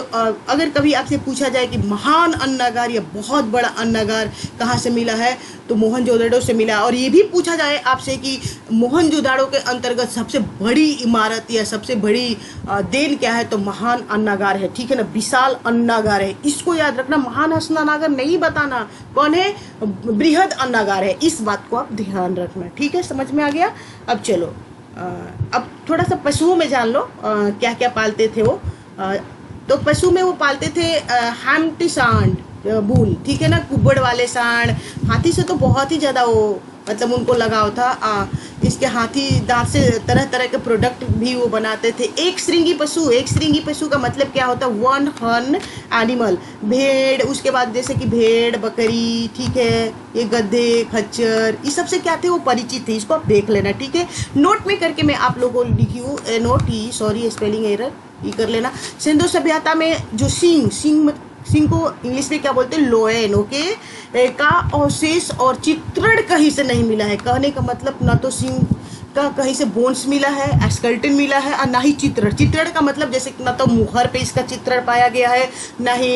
अगर कभी आपसे पूछा जाए कि महान अन्नागार या बहुत बड़ा अन्नागार कहाँ से मिला है, तो मोहनजोदाड़ो से मिला। और ये भी पूछा जाए आपसे कि मोहनजोदाड़ो के अंतर्गत सबसे बड़ी इमारत या सबसे बड़ी देन क्या है, तो महान अन्नागार है, ठीक है ना, विशाल अन्नागार है। इसको याद रखना, महान अन्नागार नहीं बताना कौन है, बृहद अन्नागार है, इस बात को आप ध्यान रखना, ठीक है, समझ में आ गया। अब चलो अब थोड़ा सा पशुओं में जान लो क्या क्या पालते थे वो। तो पशु में वो पालते थे हैम्प्टी सांड बूल, ठीक है ना, कुबड़ वाले सांड। हाथी से तो बहुत ही ज़्यादा वो मतलब उनको लगाव था। इसके हाथी दांत से तरह तरह के प्रोडक्ट भी वो बनाते थे। एक श्रृंगी पशु का मतलब क्या होता है, 1 हॉर्न एनिमल, भेड़, उसके बाद जैसे कि भेड़, बकरी, ठीक है, ये गधे, खच्चर, इस सब से क्या थे, वो परिचित थे। इसको आप देख लेना, ठीक है, नोट में करके मैं आप लोगों को लिखी हूँ, नोट, सॉरी स्पेलिंग एरर, ये कर लेना। सिंधु सभ्यता में जो सिंह को इंग्लिश में क्या बोलते हैं, लोयन, ओके, का अवशेष और चित्रण कहीं से नहीं मिला है। कहने का मतलब ना तो सिंह का कहीं से बोन्स मिला है, स्केलेटन मिला है, और ना ही चित्रण का मतलब जैसे ना तो मुहर पे इसका चित्रण पाया गया है, ना ही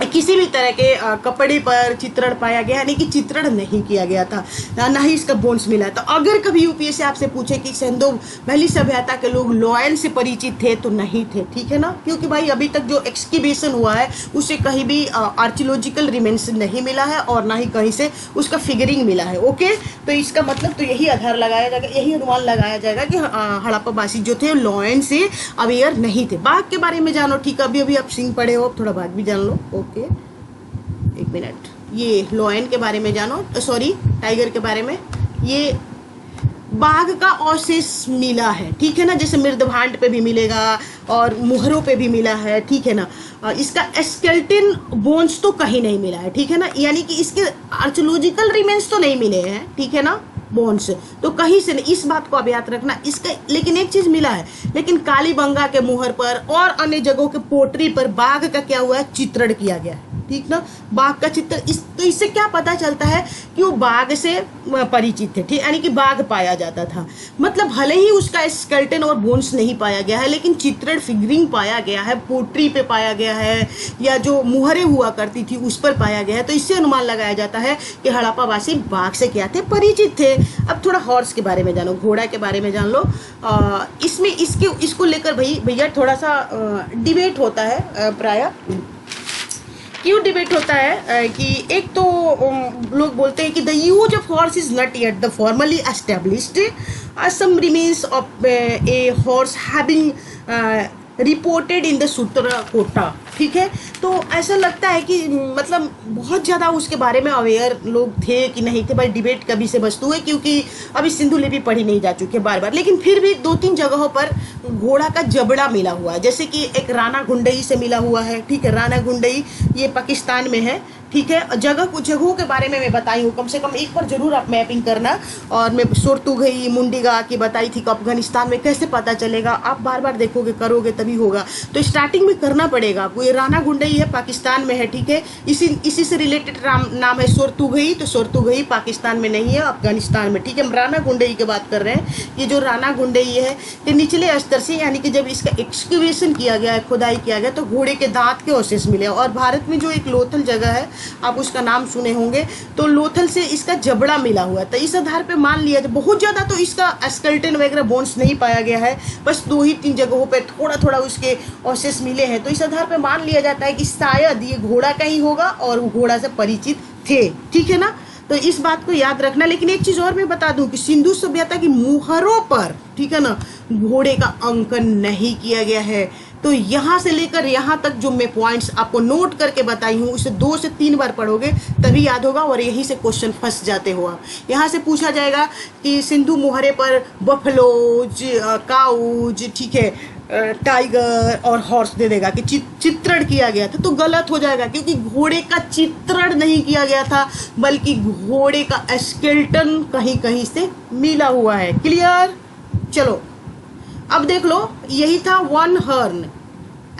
किसी भी तरह के कपड़े पर चित्रण पाया गया, यानी कि चित्रण नहीं किया गया था, ना ही इसका बोन्स मिला। तो अगर कभी यूपीएससी आपसे पूछे कि सिंधु वैली सभ्यता के लोग लोयन से परिचित थे, तो नहीं थे, ठीक है ना, क्योंकि भाई अभी तक जो एक्सकेवेशन हुआ है उससे कहीं भी आर्कियोलॉजिकल रिमेन्स नहीं मिला है और ना ही कहीं से उसका फिगरिंग मिला है। ओके, तो इसका मतलब तो यही आधार लगाया जाएगा, यही अनुमान लगाया जाएगा कि हड़प्पावासी जो थे लॉयन से अवेयर नहीं थे। बाघ के बारे में जानो, ठीक है, अभी आप सिंह पढ़े हो, थोड़ा बाघ भी जान लो। ओके, एक मिनट, ये लॉयन के बारे में जानो, सॉरी टाइगर के बारे में। ये बाघ का अवशेष मिला है, ठीक है ना, जैसे मृदभांड पे भी मिलेगा और मुहरों पे भी मिला है, ठीक है ना। इसका स्केलेटन बोन्स तो कहीं नहीं मिला है, ठीक है ना, यानी कि इसके आर्कियोलॉजिकल रिमेन्स तो नहीं मिले हैं, ठीक है ना, बोन्स तो कहीं से नहीं, इस बात को आप याद रखना। इसका लेकिन एक चीज मिला है, लेकिन कालीबंगा के मुहर पर और अन्य जगहों के पोटरी पर बाघ का क्या हुआ है, चित्रण किया गया है, ठीक ना, बाघ का चित्र। तो इससे क्या पता चलता है कि वो बाघ से परिचित थे, ठीक, यानी कि बाघ पाया जाता था। मतलब भले ही उसका स्केलेटन और बोन्स नहीं पाया गया है, लेकिन चित्रण फिगरिंग पाया गया है, पोट्री पे पाया गया है, या जो मुहरें हुआ करती थी उस पर पाया गया है। तो इससे अनुमान लगाया जाता है कि हड़प्पावासी बाघ से क्या थे, परिचित थे। अब थोड़ा हॉर्स के बारे में जानो, घोड़ा के बारे में जान लो। इसमें इसको लेकर भैया थोड़ा सा डिबेट होता है प्रायः। क्यों डिबेट होता है कि एक तो लोग बोलते हैं कि the use of horse is not yet the formally established, some remains of a horse having reported in the Surkotada, ठीक है। तो ऐसा लगता है कि मतलब बहुत ज़्यादा उसके बारे में अवेयर लोग थे कि नहीं थे, भाई डिबेट कभी से वस्तु है, क्योंकि अभी सिंधु लिपि पढ़ी नहीं जा चुकी है बार बार। लेकिन फिर भी 2-3 जगहों पर घोड़ा का जबड़ा मिला हुआ है, जैसे कि एक राना गुंडई से मिला हुआ है, ठीक है, राना गुंडई ये पाकिस्तान में है, ठीक है। जगहों के बारे में मैं बताई हूँ, कम से कम एक बार जरूर आप मैपिंग करना। और मैं सोरतुगई मुंडिगा की बताई थी कि अफगानिस्तान में कैसे पता चलेगा, आप बार बार देखोगे, करोगे तभी होगा। तो स्टार्टिंग में करना पड़ेगा आपको। ये राना गुंडई है, पाकिस्तान में है, ठीक है। इसी से रिलेटेड नाम है सोरतुगई, तो सोरतुगई पाकिस्तान में नहीं है, अफगानिस्तान में, ठीक है। हम राना गुंडई की बात कर रहे हैं। ये जो राना गुंडई है, ये निचले स्तर से, यानी कि जब इसका एक्सकेवेशन किया गया है, खुदाई किया गया, तो घोड़े के दांत के अवशेष मिले। और भारत में जो एक लोथल जगह है आप उसका नाम सुने होंगे। तो लोथल से इसका जबड़ा मिला हुआ था। इस आधार पे मान लिया जाए, बहुत ज़्यादा तो इसका स्केलेटन वगैरह बोन्स नहीं पाया गया है, बस 2 ही 3 जगहों पे थोड़ा थोड़ा उसके ऑसेस मिले हैं। तो इस आधार पे मान लिया जाता है कि शायद ये घोड़ा का ही होगा और वो घोड़ा से परिचित थे, ठीक है ना। तो इस बात को याद रखना। लेकिन एक चीज़ और मैं बता दूं कि सिंधु सभ्यता की मुहरों पर, ठीक है ना, घोड़े का अंकन नहीं किया गया है। तो यहाँ से लेकर यहाँ तक जो मैं पॉइंट्स आपको नोट करके बताई हूँ, उसे 2 से 3 बार पढ़ोगे तभी याद होगा, और यहीं से क्वेश्चन फंस जाते हो आप। यहाँ से पूछा जाएगा कि सिंधु मुहरे पर बफलोज, काउज, ठीक है, टाइगर और हॉर्स दे देगा कि चित्रण किया गया था, तो गलत हो जाएगा, क्योंकि घोड़े का चित्रण नहीं किया गया था, बल्कि घोड़े का स्केलेटन कहीं कहीं से मिला हुआ है। क्लियर? चलो अब देख लो, यही था वन हॉर्न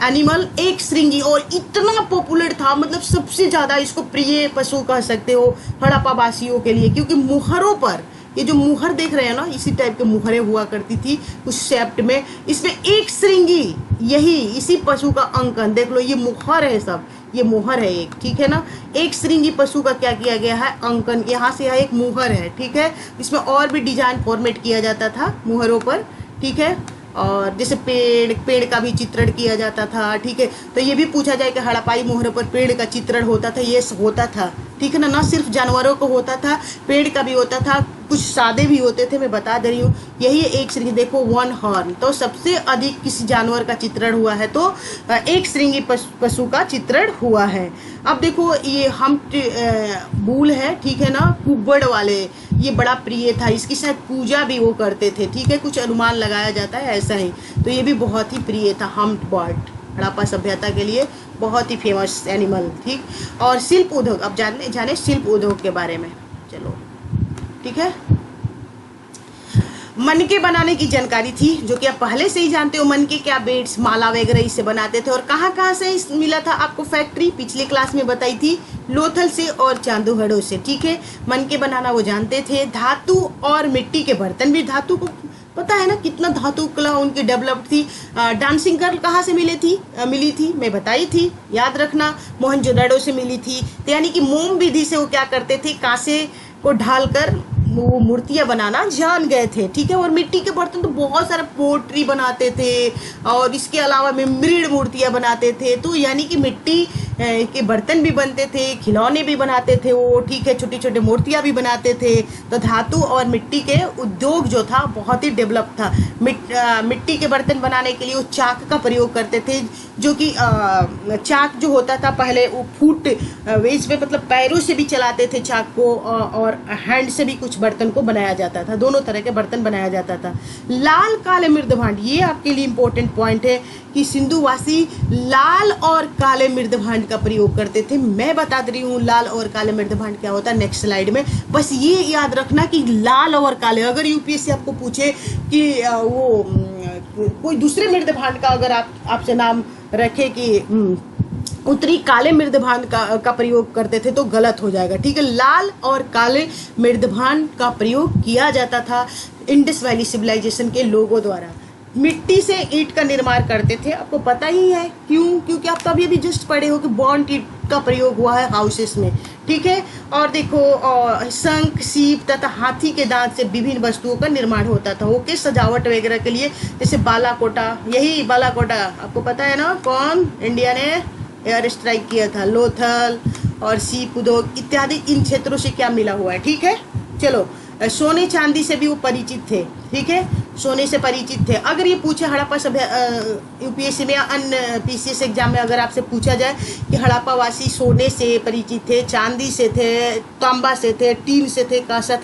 एनिमल, एक श्रृंगी, और इतना पॉपुलर था, मतलब सबसे ज्यादा इसको प्रिय पशु कह सकते हो हड़प्पा वासियों के लिए, क्योंकि मुहरों पर ये जो मुहर देख रहे हैं ना, इसी टाइप के मुहरें हुआ करती थी कुछ शेप्ट में, इसमें एक श्रृंगी, यही इसी पशु का अंकन देख लो, ये मुहर है सब, ये मुहर है एक, ठीक है ना। एक श्रृंगी पशु का क्या किया गया है, अंकन, यहाँ से यहाँ एक मुहर है, ठीक है। इसमें और भी डिजाइन फॉर्मेट किया जाता था मुहरों पर, ठीक है, और जैसे पेड़ का भी चित्रण किया जाता था, ठीक है। तो ये भी पूछा जाए कि हड़प्पाई मुहरों पर पेड़ का चित्रण होता था, ये होता था, ठीक है ना सिर्फ जानवरों को होता था, पेड़ का भी होता था, कुछ सादे भी होते थे, मैं बता दे रही हूँ। यही एक श्रृंगी, देखो वन हॉर्न, तो सबसे अधिक किसी जानवर का चित्रण हुआ है तो एक श्रृंगी पशु का चित्रण हुआ है। अब देखो ये हम बूल है, ठीक है ना, कुब्बड़ वाले, ये बड़ा प्रिय था, इसकी शायद पूजा भी वो करते थे, ठीक है, कुछ अनुमान लगाया जाता है ऐसा ही। तो ये भी बहुत ही प्रिय था, हम्प्ड बर्ड, हड़प्पा सभ्यता के लिए बहुत ही फेमस एनिमल, ठीक। और शिल्प उद्योग, अब जाने शिल्प उद्योग के बारे में, चलो ठीक है। मनके बनाने की जानकारी थी, जो कि आप पहले से ही जानते हो, मनके क्या बेड्स, माला वगैरह इससे बनाते थे। और कहाँ से मिला था आपको फैक्ट्री, पिछले क्लास में बताई थी, लोथल से और चांदूहड़ों से, ठीक है। मनके बनाना वो जानते थे। धातु और मिट्टी के बर्तन भी, धातु को पता है ना कितना धातु कला उनकी डेवलप थी। डांसिंग गर्ल कहाँ से मिली थी मैं बताई थी, याद रखना, मोहनजोदड़ो से मिली थी। तो यानी कि मोम विधि से वो क्या करते थे, कांसे को ढालकर वो मूर्तियां बनाना जान गए थे, ठीक है। और मिट्टी के बर्तन तो बहुत सारे पोट्री बनाते थे, और इसके अलावा में मृण मूर्तियां बनाते थे। तो यानी कि मिट्टी के बर्तन भी बनते थे, खिलौने भी बनाते थे वो, ठीक है, छोटी छोटी मूर्तियां भी बनाते थे। तो धातु और मिट्टी के उद्योग जो था बहुत ही डेवलप था। मिट्टी के बर्तन बनाने के लिए वो चाक का प्रयोग करते थे, जो कि चाक जो होता था पहले वो फुट वेज में, मतलब पैरों से भी चलाते थे चाक को, और हैंड से भी कुछ बर्तन को बनाया जाता था, दोनों तरह के बर्तन बनाया जाता था। लाल काले मृद भांड, ये आपके लिए इंपॉर्टेंट पॉइंट है कि सिंधुवासी लाल और काले मृद भांड का प्रयोग करते थे। मैं बता रही हूँ लाल और काले मृद भांड क्या होता है नेक्स्ट स्लाइड में। बस ये याद रखना कि लाल और काले, अगर यूपीएससी आपको पूछे कि वो कोई दूसरे मृद भांड का अगर आपसे नाम रखे कि उत्तरी काले मृदभांड का प्रयोग करते थे, तो गलत हो जाएगा, ठीक है। लाल और काले मृदभांड का प्रयोग किया जाता था इंडस वैली सिविलाइजेशन के लोगों द्वारा। मिट्टी से ईंट का निर्माण करते थे, आपको पता ही है क्यों, क्योंकि आप तभी अभी जस्ट पढ़े हो कि बॉन्ड ईंट का प्रयोग हुआ है हाउसेस में, ठीक है। और देखो शंख, सीप तथा हाथी के दांत से विभिन्न वस्तुओं का निर्माण होता था, ओके, सजावट वगैरह के लिए। जैसे बालाकोटा, यही बालाकोटा आपको पता है ना, कौन इंडिया ने एयर स्ट्राइक किया था, लोथल और सीप उद्योग इत्यादि, इन क्षेत्रों से क्या मिला हुआ है, ठीक है। चलो सोने चांदी से भी वो परिचित थे, ठीक है, सोने से परिचित थे। अगर ये पूछे हड़प्पा सभ्य यूपीएससी में या अन्य पीसीएस एग्जाम में अगर आपसे पूछा जाए कि हड़प्पा वासी सोने से परिचित थे, चांदी से थे, तांबा से थे, टीन से थे, कांसा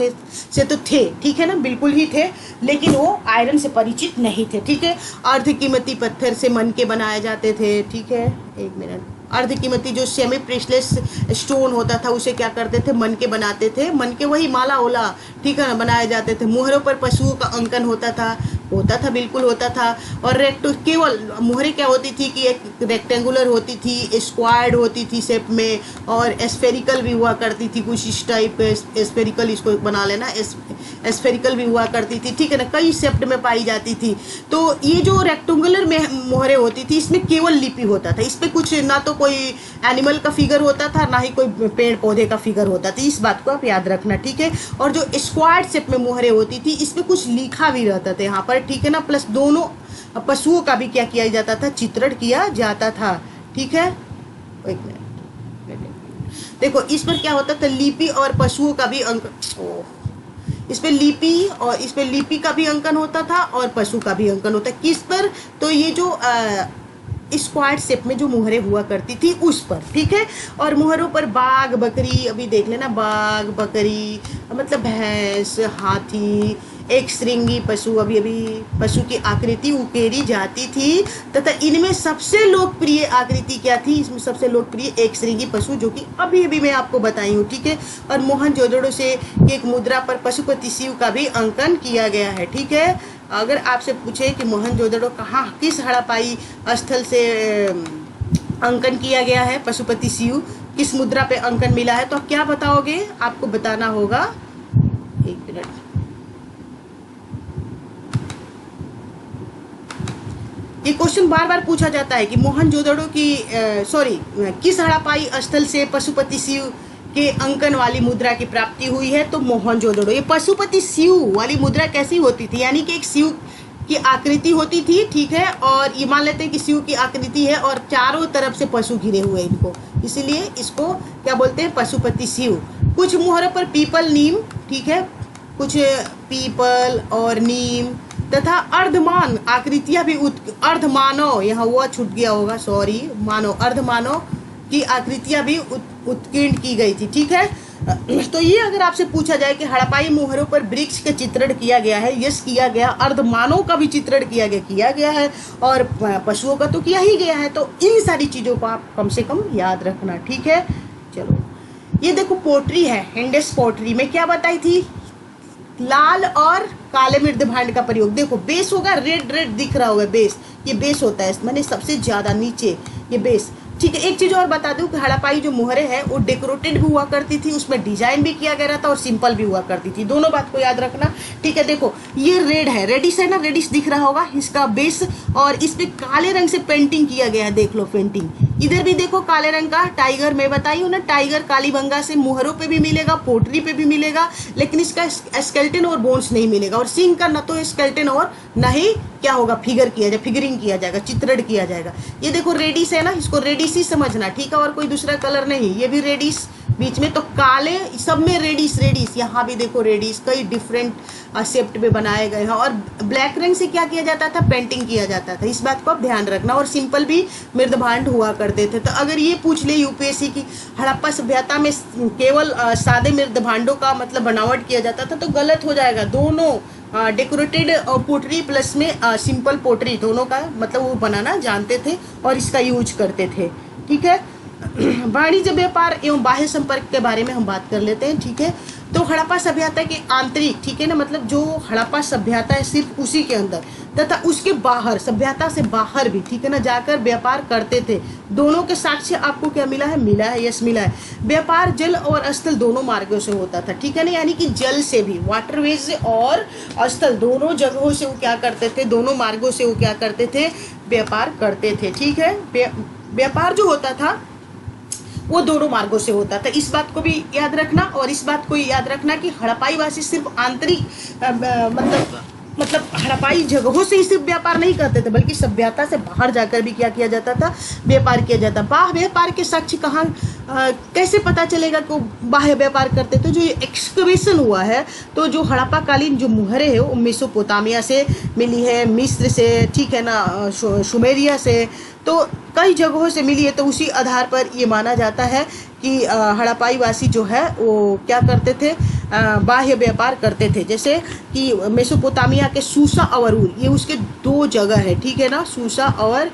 से तो थे, ठीक है ना, बिल्कुल ही थे, लेकिन वो आयरन से परिचित नहीं थे, ठीक है। अर्ध कीमती पत्थर से मनके बनाए जाते थे, ठीक है, एक मिनट। अर्ध कीमती जो सेमी प्रेशलेस स्टोन होता था उसे क्या करते थे, मनके बनाते थे, मनके वही माला ओला, ठीक है ना, बनाए जाते थे। मुहरों पर पशुओं का अंकन होता था, बिल्कुल होता था। और केवल मुहरें क्या होती थी कि एक रेक्टेंगुलर होती थी, स्क्वायर्ड होती थी शेप में, और स्फेरिकल भी हुआ करती थी कुछ इस टाइप स्फेरिकल, इसको बना लेना, स्फेरिकल भी हुआ करती थी, ठीक है ना, कई शेप में पाई जाती थी। तो ये जो रेक्टेंगुलर में मोहरे होती थी इसमें केवल लिपि होता था, इस पर कुछ ना तो कोई एनिमल का फिगर होता था ना ही कोई पेड़ पौधे का फिगर होता था, इस बात को आप याद रखना, ठीक है। और जो स्क्वायर्ड शेप में मोहरे होती थी इसमें कुछ लिखा भी रहता था यहाँ पर, ठीक है ना, प्लस दोनों पशुओं का भी क्या किया जाता था, चित्रण किया जाता था, ठीक है। एक मिनट देखो, इस पर क्या होता था, लिपि और पशुओं का भी इस पे लिपि और इस पे लिपि का भी अंकन होता था और पशु का भी अंकन होता है। किस पर, तो ये जो स्क्वायर शेप में जो मुहरें हुआ करती थी उस पर, ठीक है। और मुहरों पर बाघ बकरी, अभी देख लेना, बाघ बकरी मतलब भैंस, हाथी, एक श्रृंगी पशु, अभी पशु की आकृति उकेरी जाती थी तथा इनमें सबसे लोकप्रिय आकृति क्या थी, इसमें सबसे लोकप्रिय एक श्रृंगी पशु, जो कि अभी मैं आपको बताई हूँ, ठीक है। और मोहनजोदड़ो से एक मुद्रा पर पशुपति शिव का भी अंकन किया गया है, ठीक है। अगर आपसे पूछे कि मोहनजोदड़ो कहाँ, किस हड़प्पाई स्थल से अंकन किया गया है, पशुपति शिव किस मुद्रा पे अंकन मिला है, तो आप क्या बताओगे, आपको बताना होगा, एक मिनट, ये क्वेश्चन बार बार पूछा जाता है कि मोहनजोदड़ो की किस हड़प्पाई स्थल से पशुपति शिव के अंकन वाली मुद्रा की प्राप्ति हुई है, तो मोहनजोदड़ो। ये पशुपति शिव वाली मुद्रा कैसी होती थी, यानी कि एक शिव की आकृति होती थी, ठीक है, और ये मान लेते हैं कि शिव की आकृति है और चारों तरफ से पशु घिरे हुए हैं इनको, इसीलिए इसको क्या बोलते हैं, पशुपति शिव। कुछ मुहरों पर पीपल नीम, ठीक है, कुछ पीपल और नीम तथा अर्धमान आकृतियां भी अर्धमानव, यहाँ वो छूट गया होगा, सॉरी, मानव, अर्धमानव की आकृतियां भी उत्कीर्ण की गई थी, ठीक है। तो ये अगर आपसे पूछा जाए कि हड़प्पाई मुहरों पर वृक्ष का चित्रण किया गया है, यस किया गया, अर्धमानव का भी चित्रण किया गया है, और पशुओं का तो किया ही गया है, तो इन सारी चीजों को आप कम से कम याद रखना, ठीक है। चलो, ये देखो पोट्री है, इंडस पोट्री में क्या बताई थी, लाल और काले मृदभांड का प्रयोग। देखो बेस होगा, रेड दिख रहा होगा, बेस, ये बेस होता है, मैंने सबसे ज्यादा नीचे ये बेस, ठीक है। एक चीज और बता दूं कि हड़प्पाई जो मुहरे हैं वो डेकोरेटेड भी हुआ करती थी, उसमें डिजाइन भी किया गया था और सिंपल भी हुआ करती थी, दोनों बात को याद रखना, ठीक है। देखो ये रेड है, रेडिश है ना, रेडिश दिख रहा होगा इसका बेस, और इस पे काले रंग से पेंटिंग किया गया है, देख लो पेंटिंग, इधर भी देखो काले रंग का टाइगर, मैं बताई हूँ ना, टाइगर कालीबंगा से मुहरों पे भी मिलेगा, पोट्री पे भी मिलेगा, लेकिन इसका स्केलेटन और बोन्स नहीं मिलेगा, और सिंह का न तो स्केलेटन और न ही क्या होगा, फिगरिंग किया जाएगा, चित्रण किया जाएगा। ये देखो रेडिश है ना, इसको रेडिश ही समझना, ठीक है, और कोई दूसरा कलर नहीं, ये भी रेडिश बीच में, तो काले सब में रेडिश, यहाँ भी देखो रेडिश, कई डिफरेंट शेप में बनाए गए हैं, और ब्लैक रंग से क्या किया जाता था, पेंटिंग किया जाता था, इस बात को आप ध्यान रखना, और सिंपल भी मृदभांड हुआ करते थे। तो अगर ये पूछ ले यूपीएससी की हड़प्पा सभ्यता में केवल सादे मृदभांडों का मतलब बनावट किया जाता था, तो गलत हो जाएगा, दोनों डेकोरेटेड पोट्री प्लस में सिंपल पोट्री, दोनों का मतलब वो बनाना जानते थे और इसका यूज करते थे, ठीक है। वाणिज्य व्यापार एवं बाह्य संपर्क के बारे में हम बात कर लेते हैं, ठीक है। तो हड़प्पा सभ्यता के आंतरिक, ठीक है ना, मतलब जो हड़प्पा सभ्यता है सिर्फ उसी के अंदर तथा उसके बाहर, सभ्यता से बाहर भी, ठीक है ना, जाकर व्यापार करते थे, दोनों के साक्ष्य आपको क्या मिला है, यस मिला है। व्यापार जल और स्थल दोनों मार्गों से होता था, ठीक है ना, यानी कि जल से भी, वाटरवेज से और स्थल दोनों जगहों से वो क्या करते थे, दोनों मार्गों से वो क्या करते थे, व्यापार करते थे, ठीक है। व्यापार जो होता था वो दोनों मार्गों से होता था, इस बात को भी याद रखना, और इस बात को याद रखना कि हड़प्पाई वासी सिर्फ आंतरिक मतलब हड़प्पाई जगहों से ही सिर्फ व्यापार नहीं करते थे, बल्कि सभ्यता से बाहर जाकर भी क्या किया जाता था, व्यापार किया जाता। बाह्य व्यापार के साक्ष्य कहाँ कैसे पता चलेगा कि बाह्य व्यापार करते, तो जो एक्सकवेशन हुआ है, तो जो हड़प्पा कालीन जो मुहरे है वो मेसोपोटामिया से मिली है, मिस्र से, ठीक है ना, सुमेरिया से, तो कई जगहों से मिली है, तो उसी आधार पर ये माना जाता है कि हड़प्पाई वासी जो है वो क्या करते थे, बाह्य व्यापार करते थे। जैसे कि मेसोपोटामिया के सूसा और ऊर, ये उसके दो जगह है, ठीक है ना, सूसा और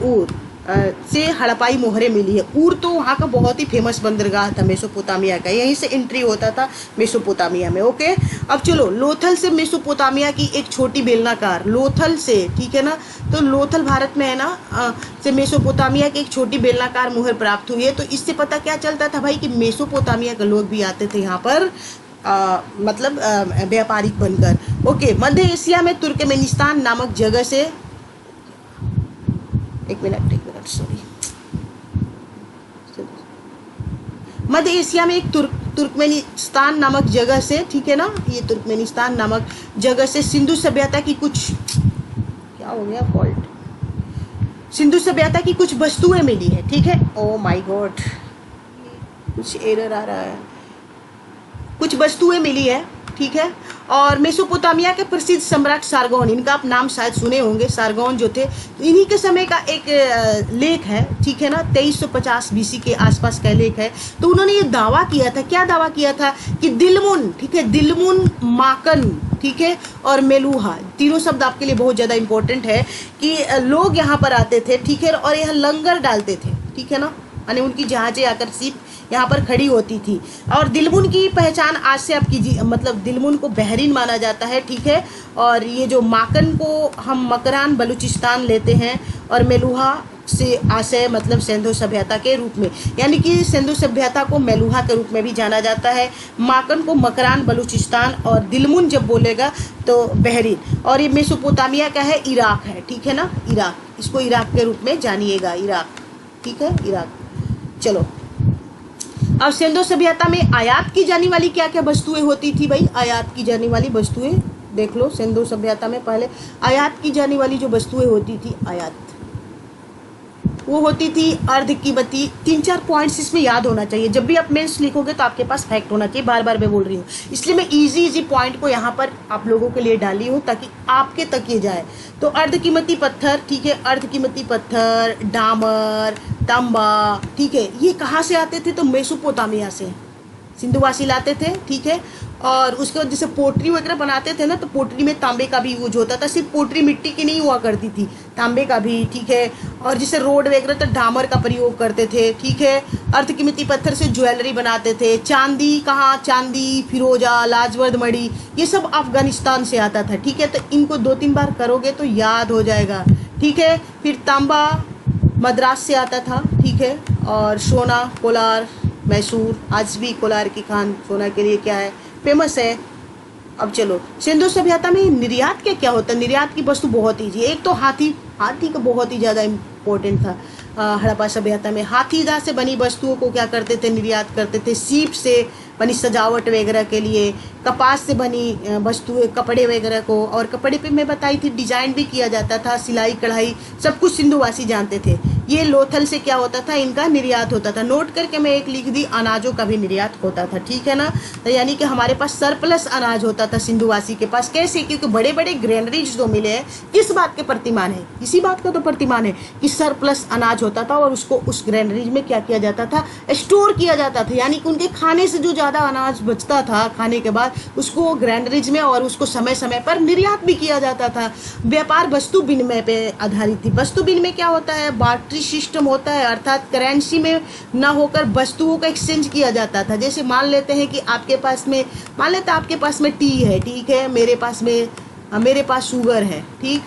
ऊर, से हड़पाई मोहरें मिली है। ऊर तो वहाँ का बहुत ही फेमस बंदरगाह था मेसोपोटामिया का, यहीं से एंट्री होता था मेसोपोटामिया में। ओके, अब चलो लोथल से मेसोपोटामिया की एक छोटी बेलनाकार, लोथल से, ठीक है ना, तो लोथल भारत में है ना, से मेसोपोटामिया की एक छोटी बेलनाकार मोहर प्राप्त हुई है। तो इससे पता क्या चलता था भाई कि मेसोपोटामिया के लोग भी आते थे यहाँ पर मतलब व्यापारिक बनकर। ओके, मध्य एशिया में तुर्कमेनिस्तान नामक जगह से, एक मिनट सॉरी, मध्य एशिया में एक तुर्कमेनिस्तान नामक जगह से, ठीक है ना, ये तुर्कमेनिस्तान नामक जगह से सिंधु सभ्यता की कुछ, क्या हो गया फॉल्ट, सिंधु सभ्यता की कुछ वस्तुएं मिली है, ठीक है। ओ माय गॉड, कुछ एरर आ रहा है, कुछ वस्तुएं मिली है, ठीक है। और मेसोपोटामिया के प्रसिद्ध सम्राट सारगोन, इनका आप नाम शायद सुने होंगे, सारगोन जो थे, इन्हीं के समय का एक लेख है, ठीक है ना, 2350 बीसी के आसपास का लेख है। तो उन्होंने ये दावा किया था, क्या दावा किया था कि दिलमुन, ठीक है, दिलमुन, माकन, ठीक है, और मेलुहा, तीनों शब्द आपके लिए बहुत ज़्यादा इंपॉर्टेंट है कि लोग यहाँ पर आते थे, ठीक है, और यहाँ लंगर डालते थे, ठीक है ना, यानी उनकी जहाजें आकर शिप यहाँ पर खड़ी होती थी। और दिलमुन की पहचान आज से आप कीजिए, मतलब दिलमुन को बहरीन माना जाता है, ठीक है। और ये जो माकन को हम मकरान बलूचिस्तान लेते हैं, और मेलुहा से आशय मतलब सिंधु सभ्यता के रूप में, यानी कि सिंधु सभ्यता को मेलुहा के रूप में भी जाना जाता है, माकन को मकरान बलूचिस्तान, और दिलमुन जब बोलेगा तो बहरीन। और ये मेसोपोटामिया का है, इराक है, ठीक है ना, इराक, इसको इराक के रूप में जानिएगा, इराक, ठीक है, इराक। चलो, अब सिंधु सभ्यता में आयात की जाने वाली क्या क्या वस्तुएं होती थी भाई, आयात की जाने वाली वस्तुएं देख लो। सिंधु सभ्यता में पहले आयात की जाने वाली जो वस्तुएं होती थी, आयात वो होती थी अर्ध कीमती। 3-4 पॉइंट्स इसमें याद होना चाहिए, जब भी आप मेंस लिखोगे तो आपके पास फैक्ट होना चाहिए, बार बार मैं बोल रही हूँ, इसलिए मैं इजी पॉइंट को यहाँ पर आप लोगों के लिए डाली हूँ ताकि आपके तक ये जाए। तो अर्ध कीमती पत्थर, ठीक है, अर्ध कीमती पत्थर, डामर, तांबा, ठीक है, ये कहाँ से आते थे, तो मेसोपोटामिया से सिंधुवासी लाते थे, ठीक है। और उसके बाद जैसे पोट्री वगैरह बनाते थे ना, तो पोट्री में तांबे का भी यूज होता था, सिर्फ पोट्री मिट्टी की नहीं हुआ करती थी, तांबे का भी, ठीक है। और जैसे रोड वगैरह तो डामर का प्रयोग करते थे, ठीक है। अर्ध कीमती पत्थर से ज्वेलरी बनाते थे। चांदी कहाँ, चांदी, फिरोजा, लाजवर्द मणि, ये सब अफगानिस्तान से आता था, ठीक है। तो इनको 2-3 बार करोगे तो याद हो जाएगा, ठीक है। फिर तांबा मद्रास से आता था, ठीक है। और सोना, कोलार, मैसूर, आज भी कोलार की खान सोना के लिए क्या है, फेमस है। अब चलो, सिंधु सभ्यता में निर्यात क्या होता है, निर्यात की वस्तु बहुत ईजी। एक तो हाथी का बहुत ही ज़्यादा इम्पोर्टेंट था। हड़प्पा सभ्यता में हाथी दांत से बनी वस्तुओं को क्या करते थे, निर्यात करते थे। सीप से बनी सजावट वगैरह के लिए, कपास से बनी वस्तुएं, कपड़े वगैरह को, और कपड़े पे मैं बताई थी डिजाइन भी किया जाता था, सिलाई कढ़ाई सब कुछ सिंधुवासी जानते थे। ये लोथल से क्या होता था, इनका निर्यात होता था। नोट करके मैं एक लिख दी, अनाजों का भी निर्यात होता था, ठीक है ना। तो यानी कि हमारे पास सरप्लस अनाज होता था सिंधुवासी के पास। कैसे, क्योंकि बड़े बड़े ग्रेनरीज जो मिले हैं, किस बात के प्रतिमान है, इसी बात का तो प्रतिमान है कि सरप्लस अनाज होता था और उसको उस ग्रेनरीज में क्या किया जाता था, स्टोर किया जाता था। यानी कि उनके खाने से जो ज़्यादा अनाज बचता था खाने के बाद, उसको ग्रेनरीज में और उसको समय समय पर निर्यात भी किया जाता था। व्यापार वस्तु विनिमय पे आधारित थी। वस्तु विनिमय क्या होता है, बार्टरी सिस्टम होता है, अर्थात करेंसी में ना होकर वस्तुओं का एक्सचेंज किया जाता था। जैसे मान लेते हैं कि आपके पास में, मान लेते हैं आपके पास में टी है, ठीक है, मेरे पास शुगर है, ठीक,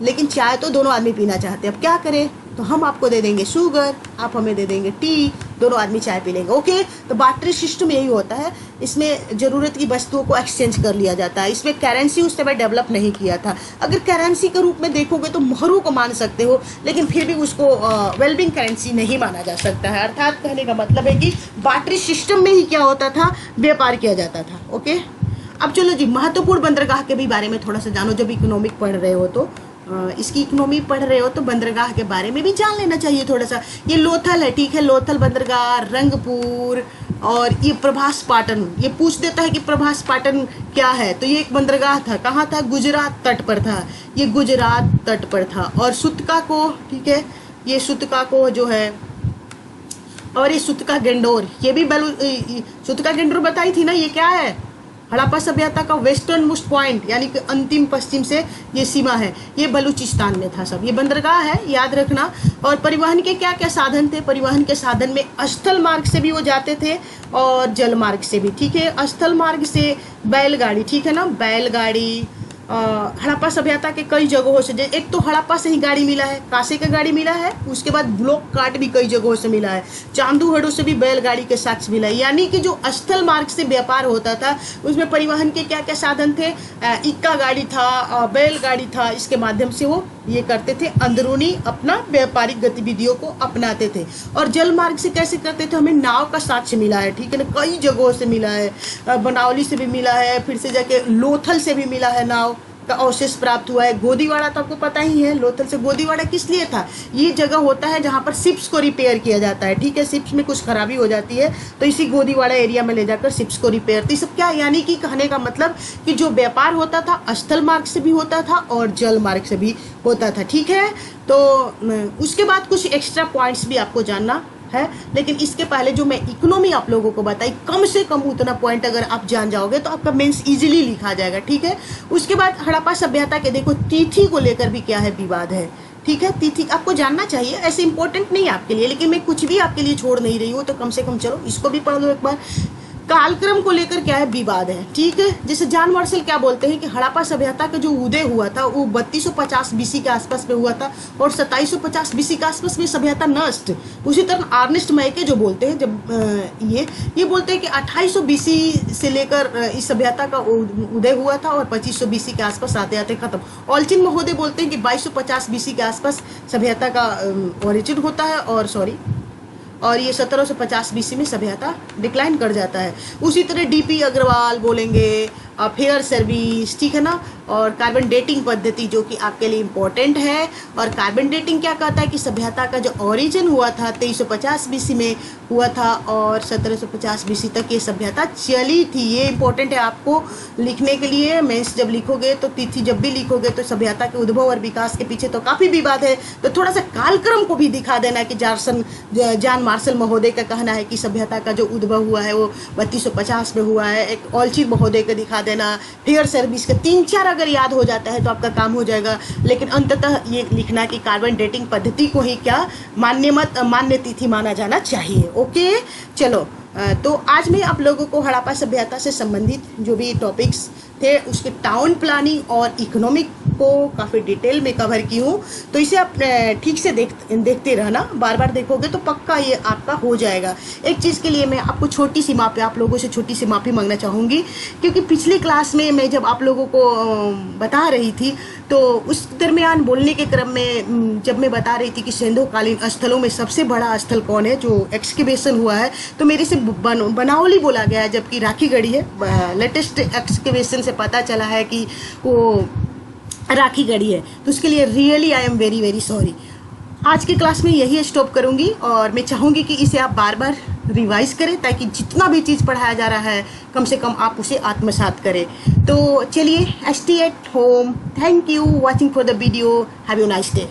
लेकिन चाय तो दोनों आदमी पीना चाहते हैं। अब क्या करें, तो हम आपको दे देंगे शुगर, आप हमें दे देंगे टी, दोनों आदमी चाय पी लेंगे। ओके, तो बार्टरी सिस्टम यही होता है। इसमें ज़रूरत की वस्तुओं को एक्सचेंज कर लिया जाता है। इसमें करेंसी उस समय डेवलप नहीं किया था। अगर करेंसी के रूप में देखोगे तो मोहरों को मान सकते हो, लेकिन फिर भी उसको वेलबिंग करेंसी नहीं माना जा सकता है। अर्थात कहने का मतलब है कि बार्टरी सिस्टम में ही क्या होता था, व्यापार किया जाता था। ओके, अब चलो जी, महत्वपूर्ण बंदरगाह के भी बारे में थोड़ा सा जानो। जब इकोनॉमिक पढ़ रहे हो तो इसकी इकोनॉमी पढ़ रहे हो तो बंदरगाह के बारे में भी जान लेना चाहिए थोड़ा सा। ये लोथल है, ठीक है, लोथल बंदरगाह, रंगपुर, और ये प्रभास पाटन। ये पूछ देता है कि प्रभास पाटन क्या है, तो ये एक बंदरगाह था। कहाँ था, गुजरात तट पर था, ये गुजरात तट पर था। और सुतका को, ठीक है, ये सुतका को जो है, और ये सुतका गेंडोर, ये भी सुतका गेंडोर बताई थी ना, ये क्या है, हड़प्पा सभ्यता का वेस्टर्न मोस्ट पॉइंट यानी कि अंतिम पश्चिम से ये सीमा है, ये बलूचिस्तान में था सब। ये बंदरगाह है, याद रखना। और परिवहन के क्या क्या साधन थे? परिवहन के साधन में स्थल मार्ग से भी वो जाते थे और जल मार्ग से भी, ठीक है। स्थल मार्ग से बैलगाड़ी, ठीक है ना, बैलगाड़ी। हड़प्पा सभ्यता के कई जगहों से, एक तो हड़प्पा से ही गाड़ी मिला है, कासे का गाड़ी मिला है, उसके बाद ब्लॉक कार्ट भी कई जगहों से मिला है, चांदूहड़ों से भी बैलगाड़ी के साक्ष मिला है। यानी कि जो स्थल मार्ग से व्यापार होता था उसमें परिवहन के क्या क्या साधन थे? इक्का गाड़ी था, बैलगाड़ी था, इसके माध्यम से वो ये करते थे, अंदरूनी अपना व्यापारिक गतिविधियों को अपनाते थे। और जल मार्ग से कैसे करते थे? हमें नाव का साक्ष्य मिला है, ठीक है ना, कई जगहों से मिला है, बनावली से भी मिला है, फिर से जाके लोथल से भी मिला है, नाव का अवशेष प्राप्त हुआ है। गोदीवाड़ा तो आपको पता ही है, लोथल से गोदीवाड़ा किस लिए था? ये जगह होता है जहाँ पर शिप्स को रिपेयर किया जाता है, ठीक है। शिप्स में कुछ खराबी हो जाती है तो इसी गोदीवाड़ा एरिया में ले जाकर शिप्स को रिपेयर, तो ये सब क्या, यानी कि कहने का मतलब कि जो व्यापार होता था स्थल मार्ग से भी होता था और जल मार्ग से भी होता था, ठीक है। तो उसके बाद कुछ एक्स्ट्रा पॉइंट्स भी आपको जानना है, लेकिन इसके पहले जो मैं इकोनॉमी आप लोगों को बताई, कम से कम उतना पॉइंट अगर आप जान जाओगे तो आपका मेंस इजीली लिखा जाएगा, ठीक है। उसके बाद हड़प्पा सभ्यता के देखो तिथि को लेकर भी क्या है, विवाद है, ठीक है। तिथि आपको जानना चाहिए, ऐसे इंपॉर्टेंट नहीं है आपके लिए, लेकिन मैं कुछ भी आपके लिए छोड़ नहीं रही हूँ, तो कम से कम चलो इसको भी पढ़ लो एक बार। कालक्रम को लेकर क्या है, विवाद है, ठीक है। जैसे जॉन मार्शल क्या बोलते हैं कि हड़प्पा सभ्यता का जो उदय हुआ था वो 3250 बीसी के आसपास में हुआ था और 2750 बीसी के आसपास में सभ्यता नष्ट। उसी तरह अर्नेस्ट मैके जो बोलते हैं, जब ये बोलते हैं कि 2800 बीसी से लेकर इस सभ्यता का उदय हुआ था और 2500 बीसी के आसपास आते आते खत्म। ऑल्चिन महोदय बोलते हैं कि 2250 बीसी के आसपास सभ्यता का ओरिजिन होता है और ये 1750 बीसी में सभ्यता डिक्लाइन कर जाता है। उसी तरह डीपी अग्रवाल बोलेंगे फेयर सर्विस, ठीक है ना। और कार्बन डेटिंग पद्धति जो कि आपके लिए इम्पोर्टेंट है। और कार्बन डेटिंग क्या कहता है कि सभ्यता का जो ओरिजिन हुआ था 2350 बीसी में हुआ था और 1750 बीसी तक ये सभ्यता चली थी। ये इम्पोर्टेंट है आपको लिखने के लिए। मेंस जब लिखोगे तो तिथि जब भी लिखोगे तो सभ्यता के उद्भव और विकास के पीछे तो काफ़ी विवाद है, तो थोड़ा सा कालक्रम को भी दिखा देना कि जॉन मार्शल महोदय का कहना है कि सभ्यता का जो उद्भव हुआ है वो 3250 में हुआ है। एक ऑल्चिन महोदय का दिखा देना, फेयर सर्विस के 3-4 अगर याद हो जाता है तो आपका काम हो जाएगा। लेकिन अंततः ये लिखना कि कार्बन डेटिंग पद्धति को ही क्या मान्य तिथि माना जाना चाहिए। ओके, चलो। तो आज मैं आप लोगों को हड़प्पा सभ्यता से संबंधित जो भी टॉपिक्स थे उसके टाउन प्लानिंग और इकोनॉमिक को काफ़ी डिटेल में कवर की हूँ, तो इसे आप ठीक से देखते रहना, बार बार देखोगे तो पक्का ये आपका हो जाएगा। एक चीज़ के लिए मैं आपको आप लोगों से छोटी सी माफ़ी मांगना चाहूँगी, क्योंकि पिछली क्लास में मैं जब आप लोगों को बता रही थी तो उस दरमियान बोलने के क्रम में जब मैं बता रही थी कि सिंधुकालीन स्थलों में सबसे बड़ा स्थल कौन है जो एक्सकेवेशन हुआ है, तो मेरे से बनावली बोला गया, जबकि राखीगढ़ी है। लेटेस्ट एक्सकेवेशन से पता चला है कि वो राखीगढ़ी है, तो उसके लिए really I am very very sorry. आज की क्लास में यही स्टॉप करूंगी और मैं चाहूँगी कि इसे आप बार बार रिवाइज करें ताकि जितना भी चीज़ पढ़ाया जा रहा है कम से कम आप उसे आत्मसात करें। तो चलिए, stay at home. Thank you watching for the video. Have a nice day.